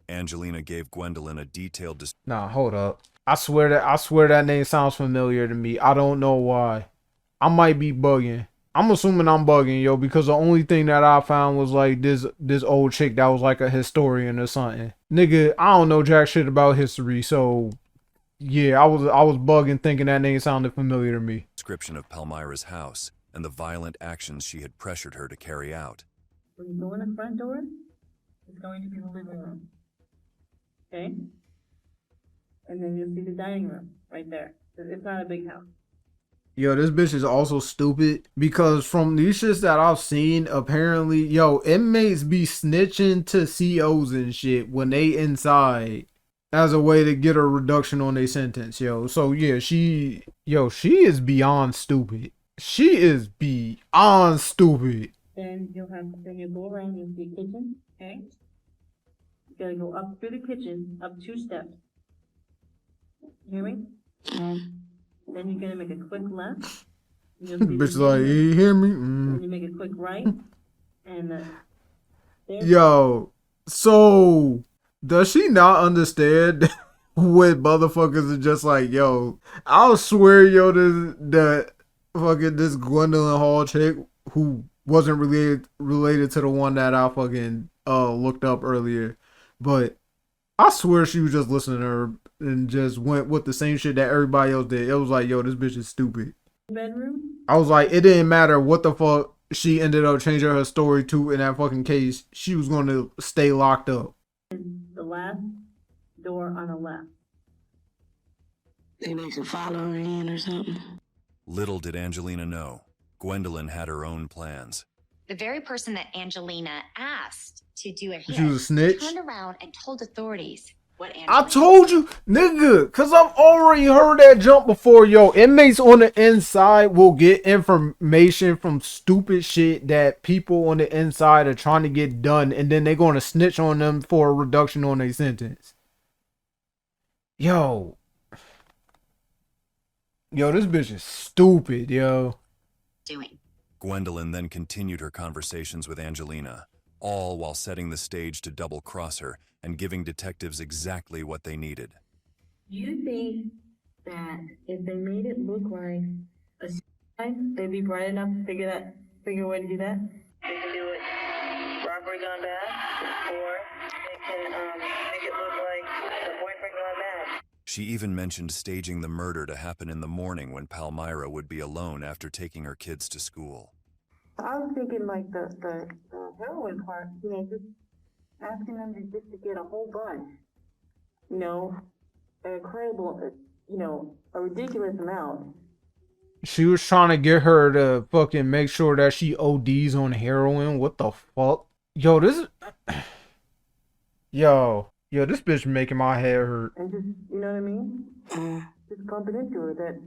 Angelina gave Gwendolyn a detailed Nah, hold up. I swear that name sounds familiar to me. I don't know why. I might be bugging. I'm assuming I'm bugging, yo, because the only thing that I found was like this old chick that was like a historian or something. Nigga, I don't know jack shit about history, so yeah, I was bugging thinking that name sounded familiar to me. Description of Palmyra's house and the violent actions she had pressured her to carry out. When you go in the front door, it's going to be the living room. Okay? And then you'll see the dining room right there. It's not a big house. Yo, this bitch is also stupid because from these shits that I've seen, apparently, yo, inmates be snitching to COs and shit when they inside as a way to get a reduction on their sentence, yo. So yeah, she is beyond stupid. She is beyond stupid. Then you'll go around, you'll see a kitchen, okay? You gotta go up through the kitchen, up 2 steps. Hear me? Then you're gonna make a quick left. Bitch like, you hear me? Then you make a quick right. And yo, so does she not understand when motherfuckers are just like, yo, I'll swear, yo, this Gwendolyn Hall chick who wasn't related to the one that I fucking looked up earlier, but I swear she was just listening to her and just went with the same shit that everybody else did. It was like, yo, this bitch is stupid. Bedroom? I was like, it didn't matter what the fuck she ended up changing her story to in that fucking case. She was going to stay locked up. The last door on the left. They make her follow her in or something. Little did Angelina know, Gwendolyn had her own plans. The very person that Angelina asked to do a hit She was a snitch? turned around and told authorities what I told you, nigga, because I've already heard that jump before. Yo, inmates on the inside will get information from stupid shit that people on the inside are trying to get done, and then they're going to snitch on them for a reduction on their sentence. Yo, this bitch is stupid, yo. Doing. Gwendolyn then continued her conversations with Angelina, all while setting the stage to double-cross her and giving detectives exactly what they needed. Do you think that if they made it look like a suicide, they'd be bright enough to figure a way to do that? They can do it robbery gone bad, or they can make it look like the boyfriend gone bad. She even mentioned staging the murder to happen in the morning when Palmyra would be alone after taking her kids to school. I was thinking like the heroin part, just asking them just to get a whole bunch, an incredible, a ridiculous amount. She was trying to get her to fucking make sure that she ODs on heroin. What the fuck? Yo, this bitch making my head hurt. And just, you know what I mean? Just pump it into her that,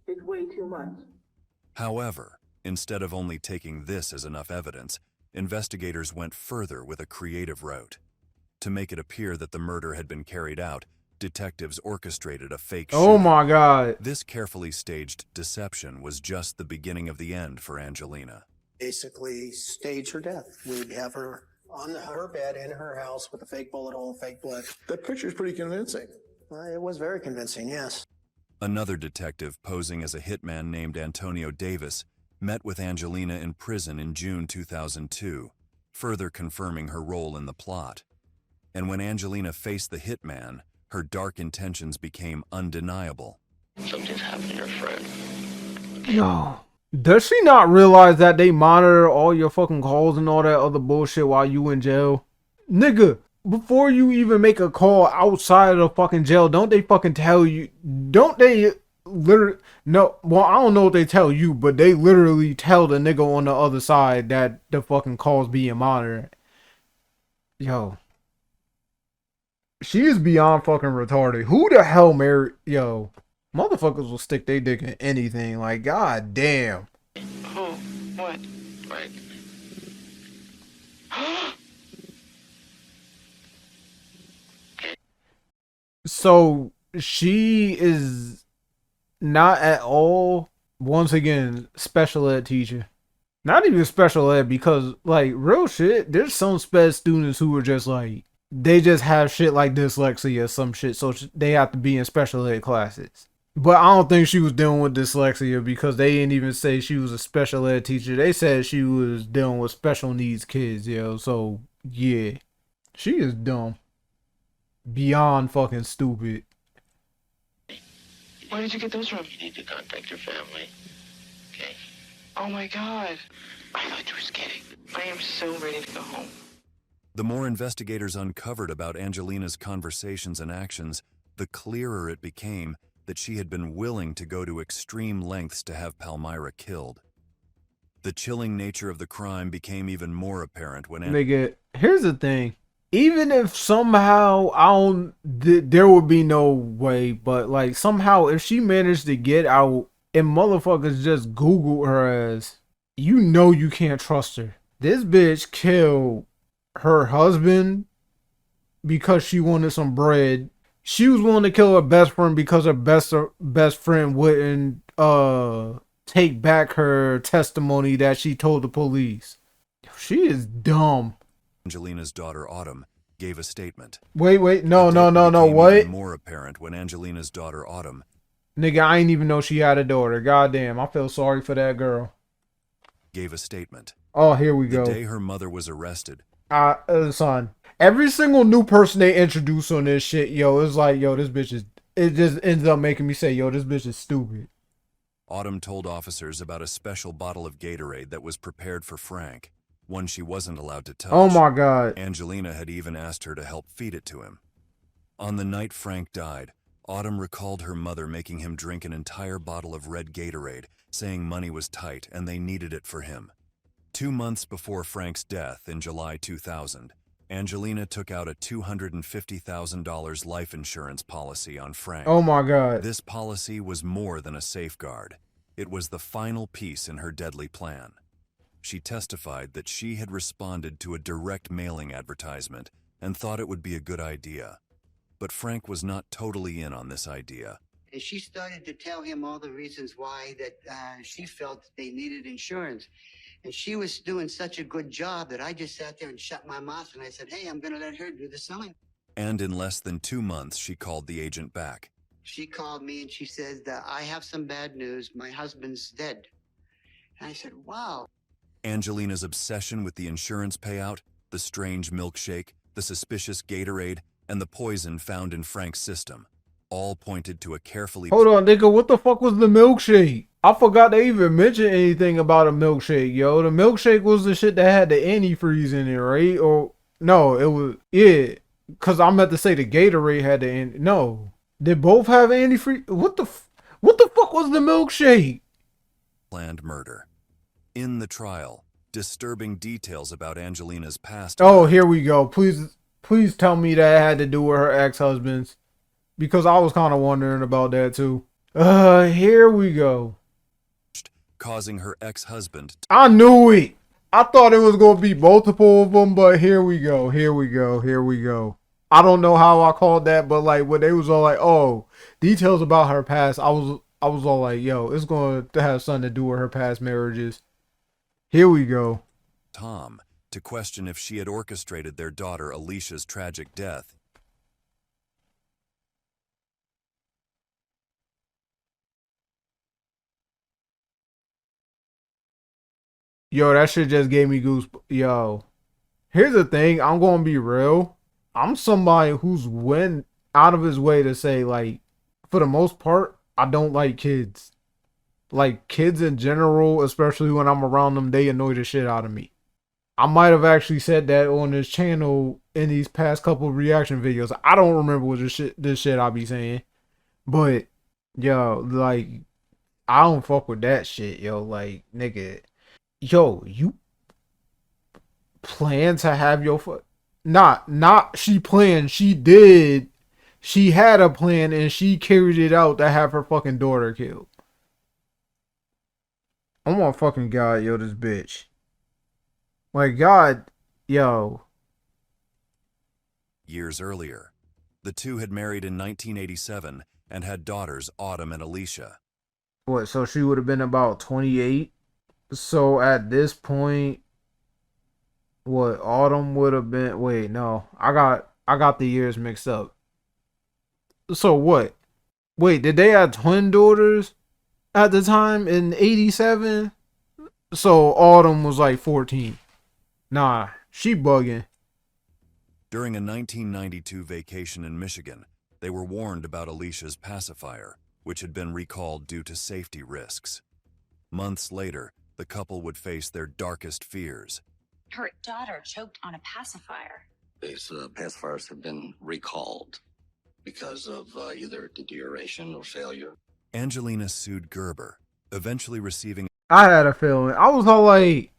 it's way too much. However, instead of only taking this as enough evidence, investigators went further with a creative route. To make it appear that the murder had been carried out, detectives orchestrated a fake shooting. Oh my God. This carefully staged deception was just the beginning of the end for Angelina. Basically stage her death. We'd have her on her bed in her house with a fake bullet hole, fake blood. That picture's pretty convincing. It was very convincing, yes. Another detective posing as a hitman named Antonio Davis met with Angelina in prison in June 2002, further confirming her role in the plot. And when Angelina faced the hitman, her dark intentions became undeniable. Something's happened to your friend. Yo, does she not realize that they monitor all your fucking calls and all that other bullshit while you in jail? Nigga, before you even make a call outside of the fucking jail, don't they fucking tell you? Don't they literally? No, well, I don't know what they tell you, but they literally tell the nigga on the other side that the fucking calls being monitored. Yo, She is beyond fucking retarded. Who the hell married? Yo, motherfuckers will stick their dick in anything. Like, god damn. Who? What? Frank. So she is not at all, once again, special ed teacher. Not even special ed, because like real shit, there's some sped students who are just like, they just have shit like dyslexia or some shit, so they have to be in special ed classes. But I don't think she was dealing with dyslexia, because they didn't even say she was a special ed teacher. They said she was dealing with special needs kids, yo. So yeah, she is dumb. Beyond fucking stupid. Where did you get those from? You need to contact your family. Okay. Oh my god. I thought you were kidding. I am so ready to go home. The more investigators uncovered about Angelina's conversations and actions, the clearer it became that she had been willing to go to extreme lengths to have Palmyra killed. The chilling nature of the crime became even more apparent when... Nigga, here's the thing. Even if somehow, there would be no way, but like somehow if she managed to get out and motherfuckers just Google her ass, you know you can't trust her. This bitch killed her husband because she wanted some bread. She was willing to kill her best friend because her best friend wouldn't take back her testimony that she told the police. She is dumb. Angelina's daughter Autumn gave a statement. Wait, no, what? Even more apparent when Angelina's daughter Autumn... Nigga, I ain't even know she had a daughter. Goddamn, I feel sorry for that girl. Gave a statement. Oh, here we go. The day her mother was arrested. Son, every single new person they introduce on this shit, yo, it's like, yo, this bitch is... It just ends up making me say, yo, this bitch is stupid. Autumn told officers about a special bottle of Gatorade that was prepared for Frank. One she wasn't allowed to touch. Oh my god. Angelina had even asked her to help feed it to him. On the night Frank died, Autumn recalled her mother making him drink an entire bottle of red Gatorade, saying money was tight and they needed it for him. 2 months before Frank's death in July 2000, Angelina took out a $250,000 life insurance policy on Frank. Oh my god. This policy was more than a safeguard. It was the final piece in her deadly plan. She testified that she had responded to a direct mailing advertisement and thought it would be a good idea. But Frank was not totally in on this idea. And she started to tell him all the reasons why that she felt that they needed insurance. And she was doing such a good job that I just sat there and shut my mouth and I said, hey, I'm going to let her do the selling. And in less than 2 months, she called the agent back. She called me and she said, I have some bad news. My husband's dead. And I said, wow. Angelina's obsession with the insurance payout, the strange milkshake, the suspicious Gatorade, and the poison found in Frank's system all pointed to a carefully... Hold on, nigga, what the fuck was the milkshake? I forgot they even mentioned anything about a milkshake, yo. The milkshake was the shit that had the antifreeze in it, right? Or, no, it was, yeah. Because I meant to say the Gatorade had the, no. They both have antifreeze? What the fuck was the milkshake? Planned murder. In the trial, disturbing details about Angelina's past... Oh, here we go. Please tell me that had to do with her ex-husbands. Because I was kind of wondering about that too. Here we go. Causing her ex-husband... I knew it! I thought it was going to be multiple of them, but here we go. I don't know how I called that, but like when they was all like, oh, details about her past, I was all like, yo, it's going to have something to do with her past marriages. Here we go. Tom, to question if she had orchestrated their daughter Alicia's tragic death. Yo, that shit just gave me goosebumps. Yo, here's the thing. I'm going to be real. I'm somebody who's went out of his way to say, like, for the most part, I don't like kids. Like, kids in general, especially when I'm around them, they annoy the shit out of me. I might have actually said that on this channel in these past couple reaction videos. I don't remember what this shit I be saying. But, yo, like, I don't fuck with that shit, yo. Like, nigga. Yo, you plan to have your Not she planned. She did. She had a plan and she carried it out to have her fucking daughter killed. Oh my fucking God, yo, this bitch. My God, yo. Years earlier, the two had married in 1987 and had daughters Autumn and Alicia. What, so she would have been about 28? So at this point, what, Autumn would have been, wait, no. I got the years mixed up. So what? Wait, did they have twin daughters at the time in 87? So Autumn was like 14. Nah, she bugging. During a 1992 vacation in Michigan, they were warned about Alicia's pacifier, which had been recalled due to safety risks. Months later, the couple would face their darkest fears. Her daughter choked on a pacifier. These pacifiers have been recalled because of either deterioration or failure. Angelina sued Gerber, eventually receiving... I had a feeling. I was all like,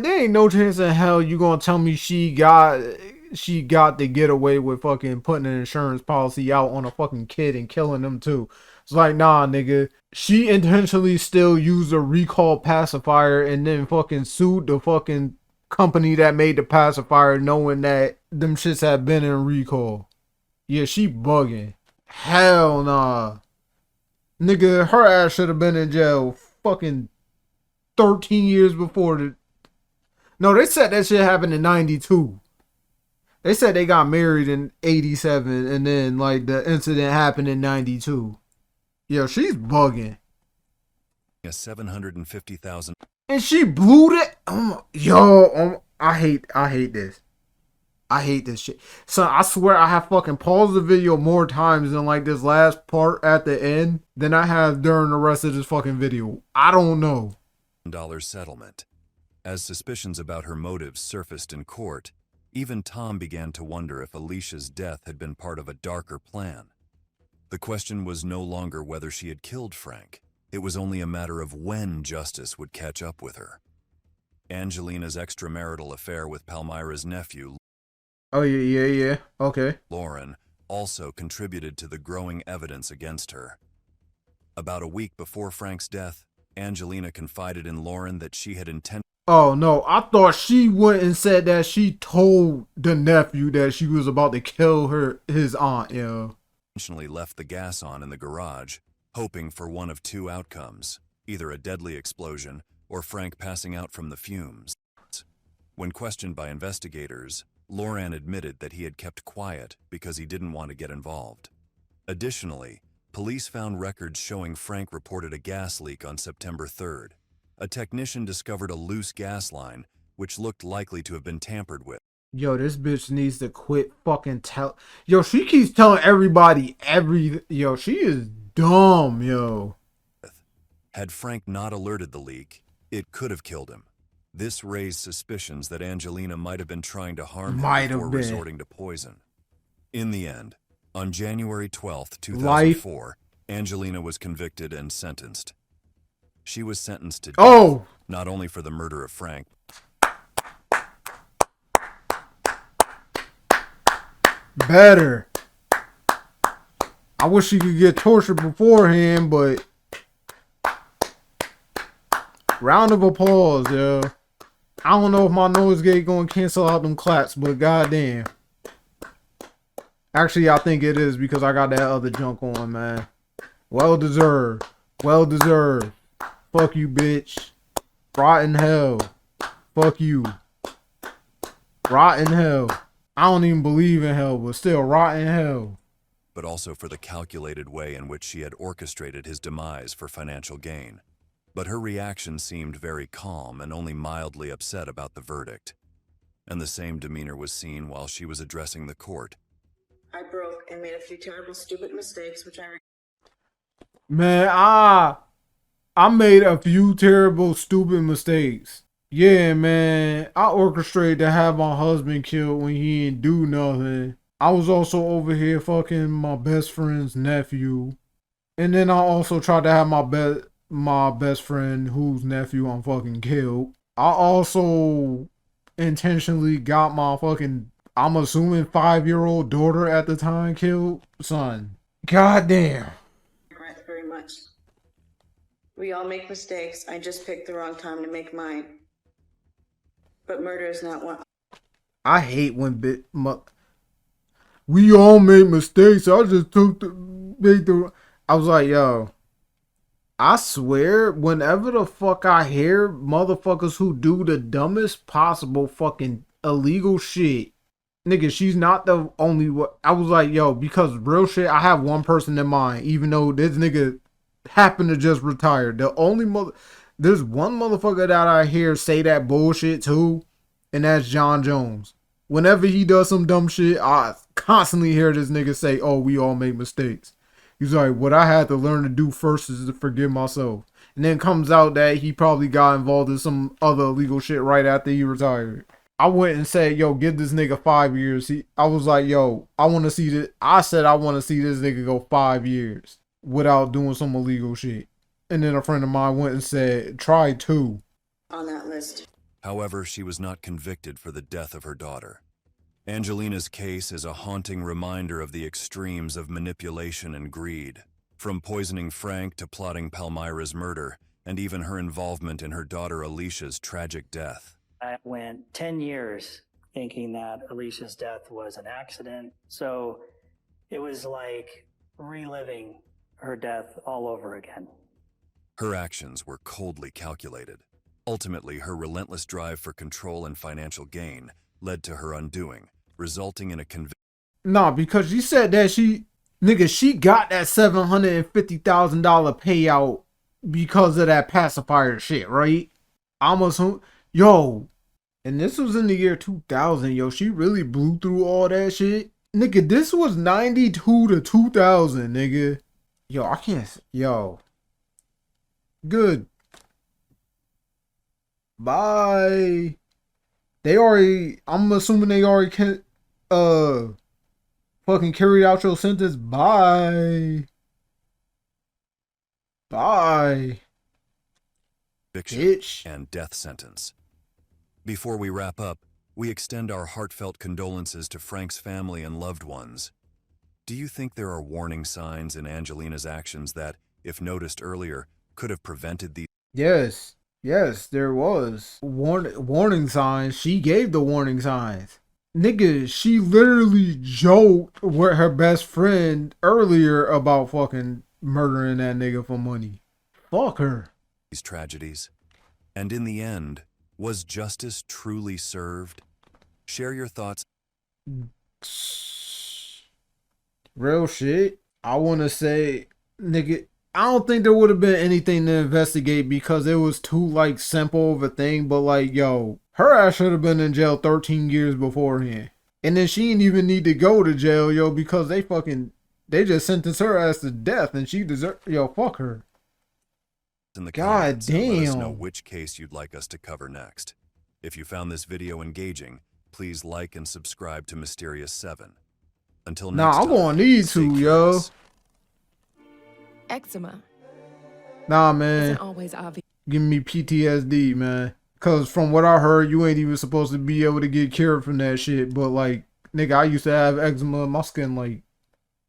there ain't no chance in hell you gonna tell me she got to get away with fucking putting an insurance policy out on a fucking kid and killing them too. It's like, nah, nigga. She intentionally still used a recall pacifier and then fucking sued the fucking company that made the pacifier knowing that them shits had been in recall. Yeah, she bugging. Hell nah. Nigga, her ass should have been in jail fucking 13 years before. No, they said that shit happened in 92. They said they got married in 87 and then like the incident happened in 92. Yo, she's bugging. A $750,000. And she blew it. I hate this. I hate this shit. So I swear I have fucking paused the video more times than like this last part at the end than I have during the rest of this fucking video. I don't know. Settlement. As suspicions about her motives surfaced in court, even Tom began to wonder if Alicia's death had been part of a darker plan. The question was no longer whether she had killed Frank. It was only a matter of when justice would catch up with her. Angelina's extramarital affair with Palmyra's nephew, Oh, yeah. Okay. Lauren, also contributed to the growing evidence against her. About a week before Frank's death, Angelina confided in Lauren that she had intended... Oh, no. I thought she went and said that she told the nephew that she was about to kill his aunt, yo. Intentionally left the gas on in the garage, hoping for one of two outcomes, either a deadly explosion or Frank passing out from the fumes. When questioned by investigators, Lauren admitted that he had kept quiet because he didn't want to get involved. Additionally, police found records showing Frank reported a gas leak on September 3rd. A technician discovered a loose gas line, which looked likely to have been tampered with. Yo, this bitch needs to quit fucking Yo, she keeps telling everybody Yo, she is dumb, yo. Had Frank not alerted the leak, it could have killed him. This raised suspicions that Angelina might have been trying to harm him before resorting to poison. In the end, on January 12th, 2004, Angelina was convicted and sentenced. She was sentenced to death, not only for the murder of Frank. Better. I wish she could get tortured beforehand, but... Round of applause, yo. I don't know if my nose gate gonna cancel out them claps, but goddamn. Actually, I think it is because I got that other junk on, man. Well deserved. Well deserved. Fuck you, bitch. Rot in hell. Fuck you. Rot in hell. I don't even believe in hell, but still rot in hell. But also for the calculated way in which she had orchestrated his demise for financial gain. But her reaction seemed very calm and only mildly upset about the verdict. And the same demeanor was seen while she was addressing the court. I broke and made a few terrible, stupid mistakes, which I... Man, I made a few terrible, stupid mistakes. Yeah, man. I orchestrated to have my husband killed when he didn't do nothing. I was also over here fucking my best friend's nephew. And then I also tried to have my best friend whose nephew I'm fucking killed. I also intentionally got my fucking, I'm assuming 5-year-old daughter at the time killed? Son. Goddamn. Regret very much. We all make mistakes. I just picked the wrong time to make mine. But murder is not one. I hate when we all make mistakes. I just I was like, yo, I swear, whenever the fuck I hear motherfuckers who do the dumbest possible fucking illegal shit, nigga, she's not the only one. I was like, yo, because real shit, I have one person in mind, even though this nigga happened to just retire. There's one motherfucker that I hear say that bullshit too, and that's John Jones. Whenever he does some dumb shit, I constantly hear this nigga say, oh, we all make mistakes. He's like, what I had to learn to do first is to forgive myself. And then comes out that he probably got involved in some other illegal shit right after he retired. I went and said, yo, give this nigga 5 years. I was like, yo, I want to see this. I said I want to see this nigga go 5 years without doing some illegal shit. And then a friend of mine went and said, try 2. On that list. However, she was not convicted for the death of her daughter. Angelina's case is a haunting reminder of the extremes of manipulation and greed, from poisoning Frank to plotting Palmyra's murder, and even her involvement in her daughter Alicia's tragic death. I went 10 years thinking that Alicia's death was an accident, so it was like reliving her death all over again. Her actions were coldly calculated. Ultimately, her relentless drive for control and financial gain led to her undoing, resulting in a conviction. Nah, because she said that she got that $750,000 payout because of that pacifier shit, right? I'm assuming, yo, and this was in the year 2000, yo, she really blew through all that shit. Nigga, this was 92 to 2000, nigga. Yo, I can't, yo. Good. Bye. I'm assuming they already can, fucking carry out your sentence. Bye. Bye. Bitch. And death sentence. Before we wrap up, we extend our heartfelt condolences to Frank's family and loved ones. Do you think there are warning signs in Angelina's actions that, if noticed earlier, could have prevented these? Yes, there was. Warning signs. She gave the warning signs. Nigga, she literally joked with her best friend earlier about fucking murdering that nigga for money. Fuck her. These tragedies. And in the end, was justice truly served? Share your thoughts. Real shit. I want to say, nigga, I don't think there would have been anything to investigate because it was too, like, simple of a thing. But, like, yo, her ass should have been in jail 13 years beforehand. And then she didn't even need to go to jail, yo, because they just sentenced her ass to death and she deserved, yo, fuck her. In the God damn. Let us know which case you'd like us to cover next. If you found this video engaging, please like and subscribe to Mysterious 7. Until next time. Nah, I'm gonna need to, yo. Eczema. Nah, man. Isn't always obvious. Giving me PTSD, man. Cause from what I heard, you ain't even supposed to be able to get cured from that shit. But like, nigga, I used to have eczema in my skin like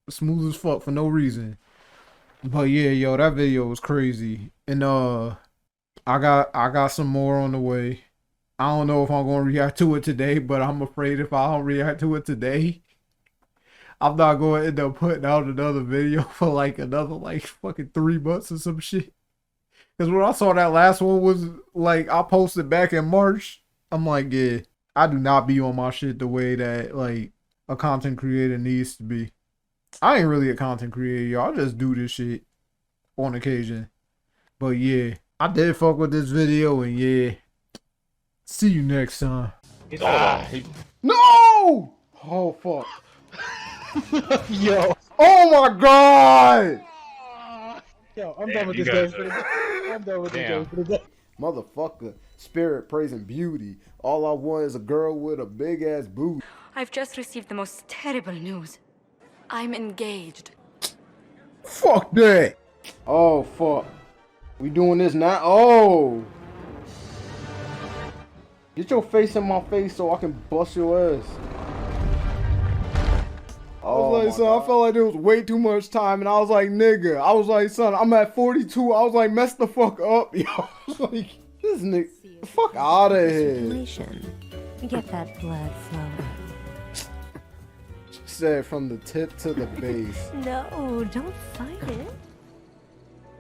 smooth as fuck for no reason. But yeah, yo, that video was crazy. And I got some more on the way. I don't know if I'm gonna react to it today, but I'm afraid if I don't react to it today, I'm not going to end up putting out another video for like another like fucking 3 months or some shit. Because when I saw that last one was like, I posted back in March, I'm like, yeah, I do not be on my shit the way that like a content creator needs to be. I ain't really a content creator, y'all. I just do this shit on occasion. But yeah, I did fuck with this video and yeah, see you next time. No! Oh, fuck. Yo. Oh my god! Yo, I'm done with this game for the day. I'm done with this game for the day. Motherfucker, spirit praising beauty. All I want is a girl with a big ass booty. I've just received the most terrible news. I'm engaged. Fuck that! Oh fuck. We doing this now? Oh! Get your face in my face so I can bust your ass. I was like, son, I felt like there was way too much time, and I was like, nigga, I was like, son, I'm at 42. I was like, mess the fuck up, yo. I was like, this nigga, fuck out of here. Get that blood flowing. She said from the tip to the base. No, don't fight it.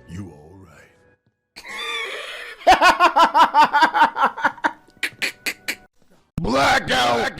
You alright? Blackout!